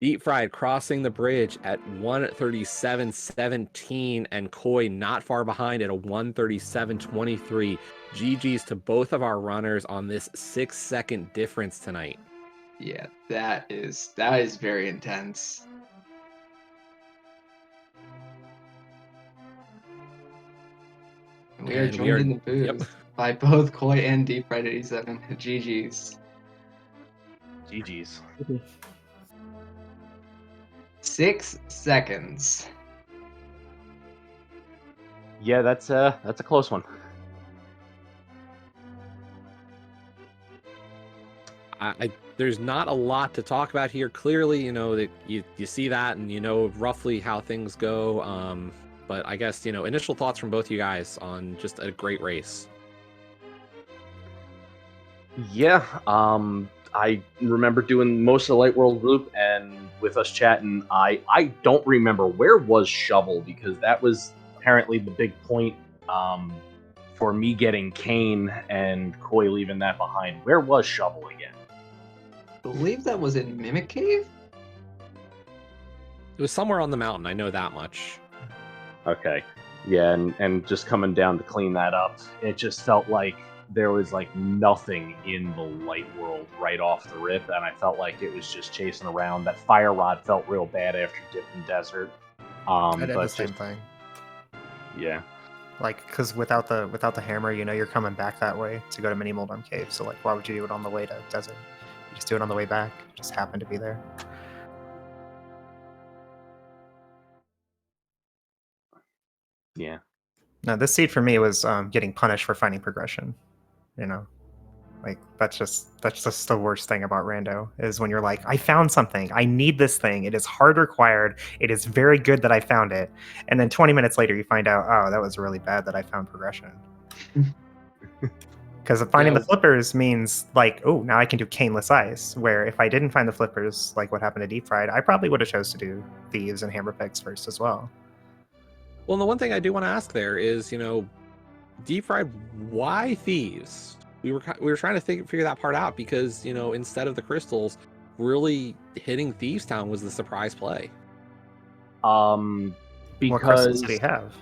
DeepFried crossing the bridge at 137.17 and Koi not far behind at a 137.23. GG's to both of our runners on this 6-second difference tonight. Yeah, that is very intense. And we are joined in the booth by both Koi and DeepFried87. GG's. GG's. 6 seconds. Yeah, that's a close one. There's not a lot to talk about here. Clearly, you know that you see that and you know roughly how things go. But I guess, you know, initial thoughts from both you guys on just a great race. Yeah, I remember doing most of the Light World group, and with us chatting, I don't remember where was Shovel, because that was apparently the big point for me getting Kane and Koi leaving that behind. Where was Shovel again? I believe that was in Mimic Cave? It was somewhere on the mountain, I know that much. Okay, yeah, and just coming down to clean that up, it just felt like there was like nothing in the Light World right off the rip, and I felt like it was just chasing around. That Fire Rod felt real bad after dipping Desert. I did but the same thing. Yeah. Like, because without the hammer, you know you're coming back that way to go to Mini Moldorm Cave. So like, why would you do it on the way to Desert? You just do it on the way back. It just happened to be there. Yeah. No, this seed for me was getting punished for finding progression. You know, like that's just the worst thing about rando is when you're like, I found something, I need this thing, it is hard required, it is very good that I found it, and then 20 minutes later you find out, oh, that was really bad that I found progression. Because finding the flippers means like, oh, now I can do caneless ice, where if I didn't find the flippers, like what happened to Deep Fried, I probably would have chose to do thieves and hammer picks first as well. Well, and the one thing I do want to ask there is, you know, Deep Fried, why thieves? We were trying to figure that part out, because, you know, instead of the crystals, really hitting Thieves Town was the surprise play. What crystals did he have?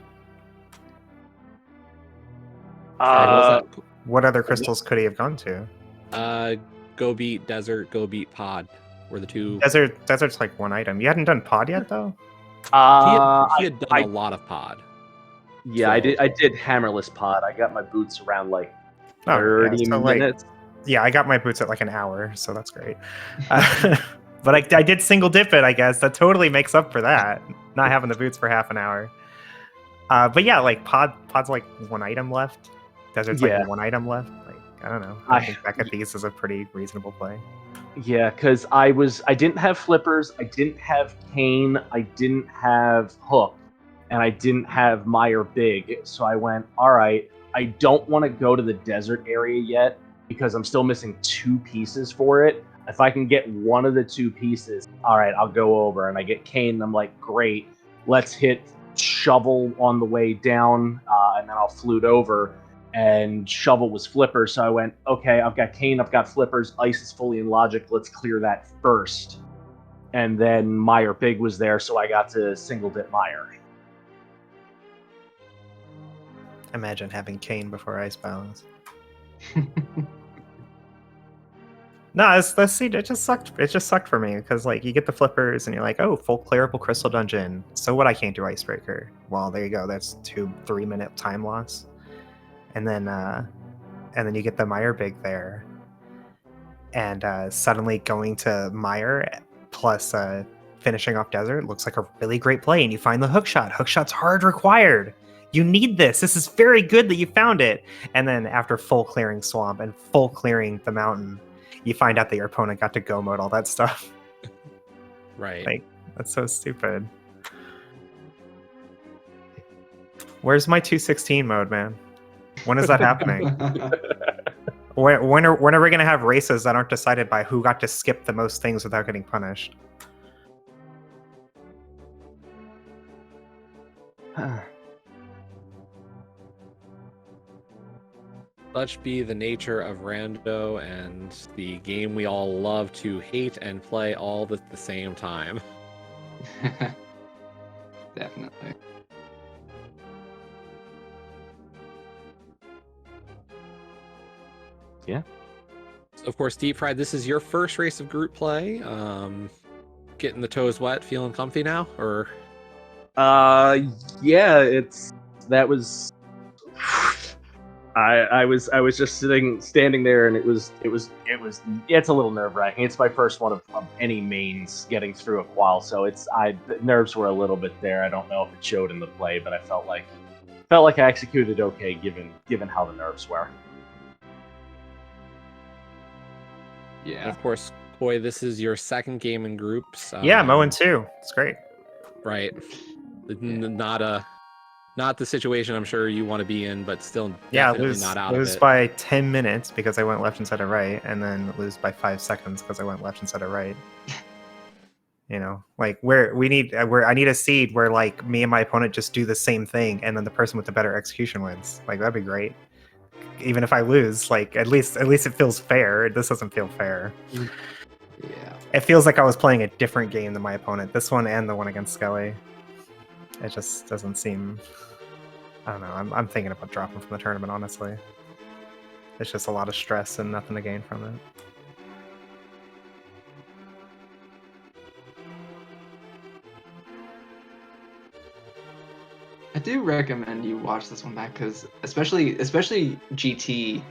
What other crystals could he have gone to? Go beat Desert, go beat Pod were the two. Desert's like one item. You hadn't done Pod yet, though? He had done a lot of Pod. Yeah, 12. I did hammerless Pod. I got my boots around like 30 minutes. Yeah, I got my boots at like an hour, so that's great. But I did single dip it, I guess. That totally makes up for that, not having the boots for half an hour. But yeah, like Pod's like one item left. Desert's like one item left. Like, I don't know. I think back at these is a pretty reasonable play. Yeah, because I didn't have flippers, I didn't have Kane, I didn't have Hook, and I didn't have Meyer Big. So I went, all right, I don't want to go to the desert area yet because I'm still missing 2 pieces for it. If I can get one of the 2 pieces, all right, I'll go over. And I get Kane, and I'm like, great, let's hit Shovel on the way down, and then I'll flute over. And Shovel was flipper, so I went, okay, I've got Kane, I've got flippers, Ice is fully in logic, let's clear that first. And then Meyer Big was there, so I got to single dip Meyer. Imagine having Kane before Ice Balance. No, let's see. It just sucked. It just sucked for me because like you get the flippers and you're like, oh, full clearable crystal dungeon. So what? I can't do Icebreaker. Well, there you go. That's 2-3 minute time loss. And then you get the Meyer Big there, and suddenly going to Meyer plus finishing off Desert looks like a really great play. And you find the hook shot. Hook shot's hard required. You need this. This is very good that you found it. And then after full clearing Swamp and full clearing the mountain, you find out that your opponent got to go mode all that stuff. Right. Like, that's so stupid. Where's my 216 mode, man? When is that happening? When are we going to have races that aren't decided by who got to skip the most things without getting punished? Such be the nature of rando and the game we all love to hate and play all at the same time. Definitely. Yeah. of course, Deep Fried, this is your first race of group play. Getting the toes wet, feeling comfy now, or? Yeah, that was. I was just standing there, and it was yeah, it's a little nerve wracking. It's my first one of any mains getting through a qual, so the nerves were a little bit there. I don't know if it showed in the play, but I felt like I executed okay given how the nerves were. Yeah. And of course, Koi, this is your second game in groups. Yeah, Moen too. It's great. Right. Yeah. Not the situation I'm sure you want to be in, but still Yeah, definitely not out lose of it. by 10 minutes because I went left instead of right, and then lose by 5 seconds because I went left instead of right. You know, like I need a seed where like me and my opponent just do the same thing, and then the person with the better execution wins. Like that'd be great. Even if I lose, like at least it feels fair. This doesn't feel fair. Yeah. It feels like I was playing a different game than my opponent. This one and the one against Skelly. It just doesn't seem. I don't know. I'm thinking about dropping from the tournament, honestly. It's just a lot of stress and nothing to gain from it. I do recommend you watch this one back because especially GT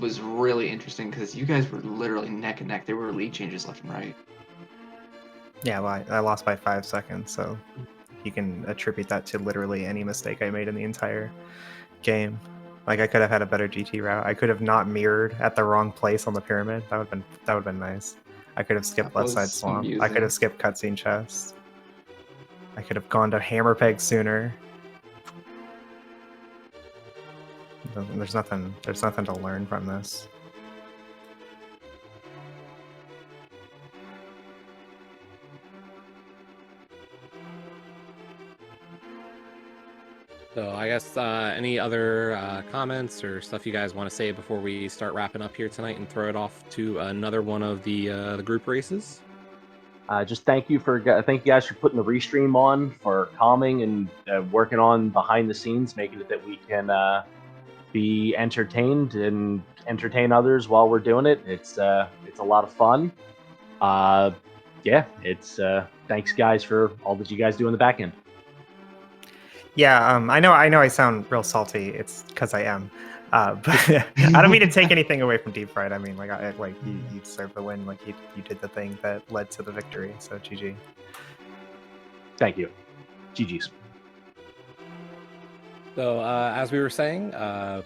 was really interesting because you guys were literally neck and neck. There were lead changes left and right. Yeah, well, I lost by 5 seconds, so you can attribute that to literally any mistake I made in the entire game. Like I could have had a better GT route. I could have not mirrored at the wrong place on the pyramid. That would have been nice. I could have skipped That left side was swamp. I amusing. could have skipped cutscene chest. I could have gone to hammer peg sooner. There's nothing to learn from this. So I guess any other comments or stuff you guys want to say before we start wrapping up here tonight and throw it off to another one of the group races? Just thank you guys for putting the restream on, for calming and working on behind the scenes, making it that we can be entertained and entertain others while we're doing it. It's a lot of fun. Thanks guys for all that you guys do in the back end. Yeah, I know I sound real salty. It's because I am. But I don't mean to take anything away from Deep Fried. I mean, you deserve the win. Like you did the thing that led to the victory. So GG. Thank you. GG's. So as we were saying,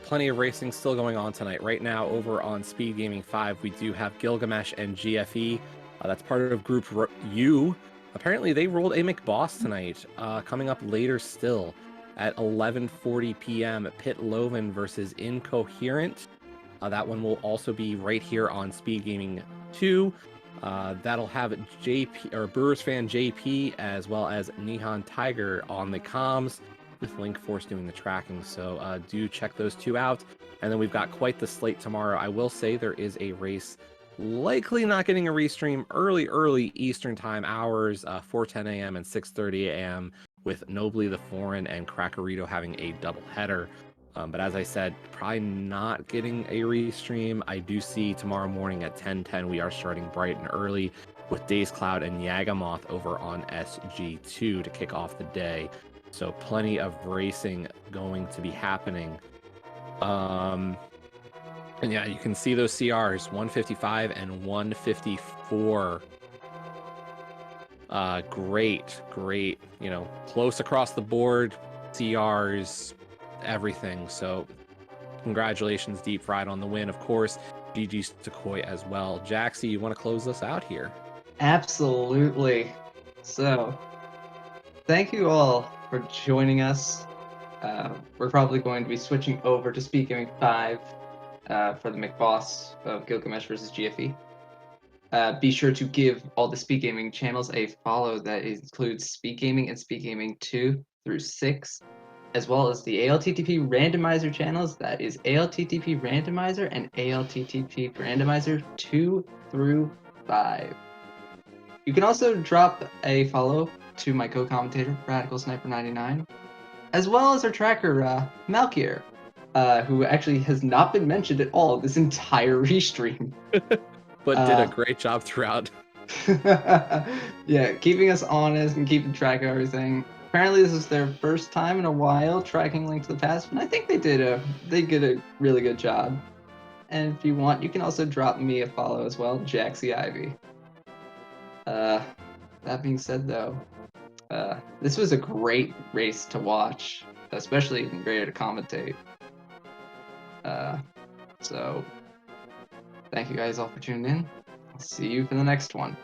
plenty of racing still going on tonight. Right now, over on Speed Gaming 5, we do have Gilgamesh and GFE. That's part of Group U. Apparently, they rolled a McBoss tonight. Coming up later still at 11:40 p.m. Pit Loven versus Incoherent. That one will also be right here on Speed Gaming 2. That'll have JP or Brewers fan JP as well as Nihon Tiger on the comms, with Link Force doing the tracking. So do check those two out. And then we've got quite the slate tomorrow. I will say there is a race likely not getting a restream early Eastern time hours, 4:10 a.m. and 6:30 a.m. with Nobly the Foreign and Crackerito having a double header. But as I said, probably not getting a restream. I do see tomorrow morning at 10:10 we are starting bright and early with Days Cloud and Yagamoth over on SG2 to kick off the day. So plenty of racing going to be happening. And yeah, you can see those CRs, 155 and 154. Great, close across the board, CRs, everything. So congratulations, Deep Fried, on the win. Of course, GG's to Koi as well. Jaxie, you want to close us out here? Absolutely. So, thank you all for joining us. We're probably going to be switching over to SpeedGaming 5 for the McBoss of Gilgamesh versus GFE. Be sure to give all the SpeedGaming channels a follow. That includes SpeedGaming and SpeedGaming 2 through 6, as well as the ALTTP Randomizer channels. That is ALTTP Randomizer and ALTTP Randomizer 2 through 5. You can also drop a follow to my co-commentator, Radical Sniper 99, as well as our tracker, Malkier. who actually has not been mentioned at all this entire restream. But did a great job throughout. Yeah, keeping us honest and keeping track of everything. Apparently, this is their first time in a while tracking Link to the Past, and I think they did a really good job. And if you want, you can also drop me a follow as well, Jaxie Ivy. That being said, though, this was a great race to watch, especially great to commentate. So, thank you guys all for tuning in. I'll see you for the next one.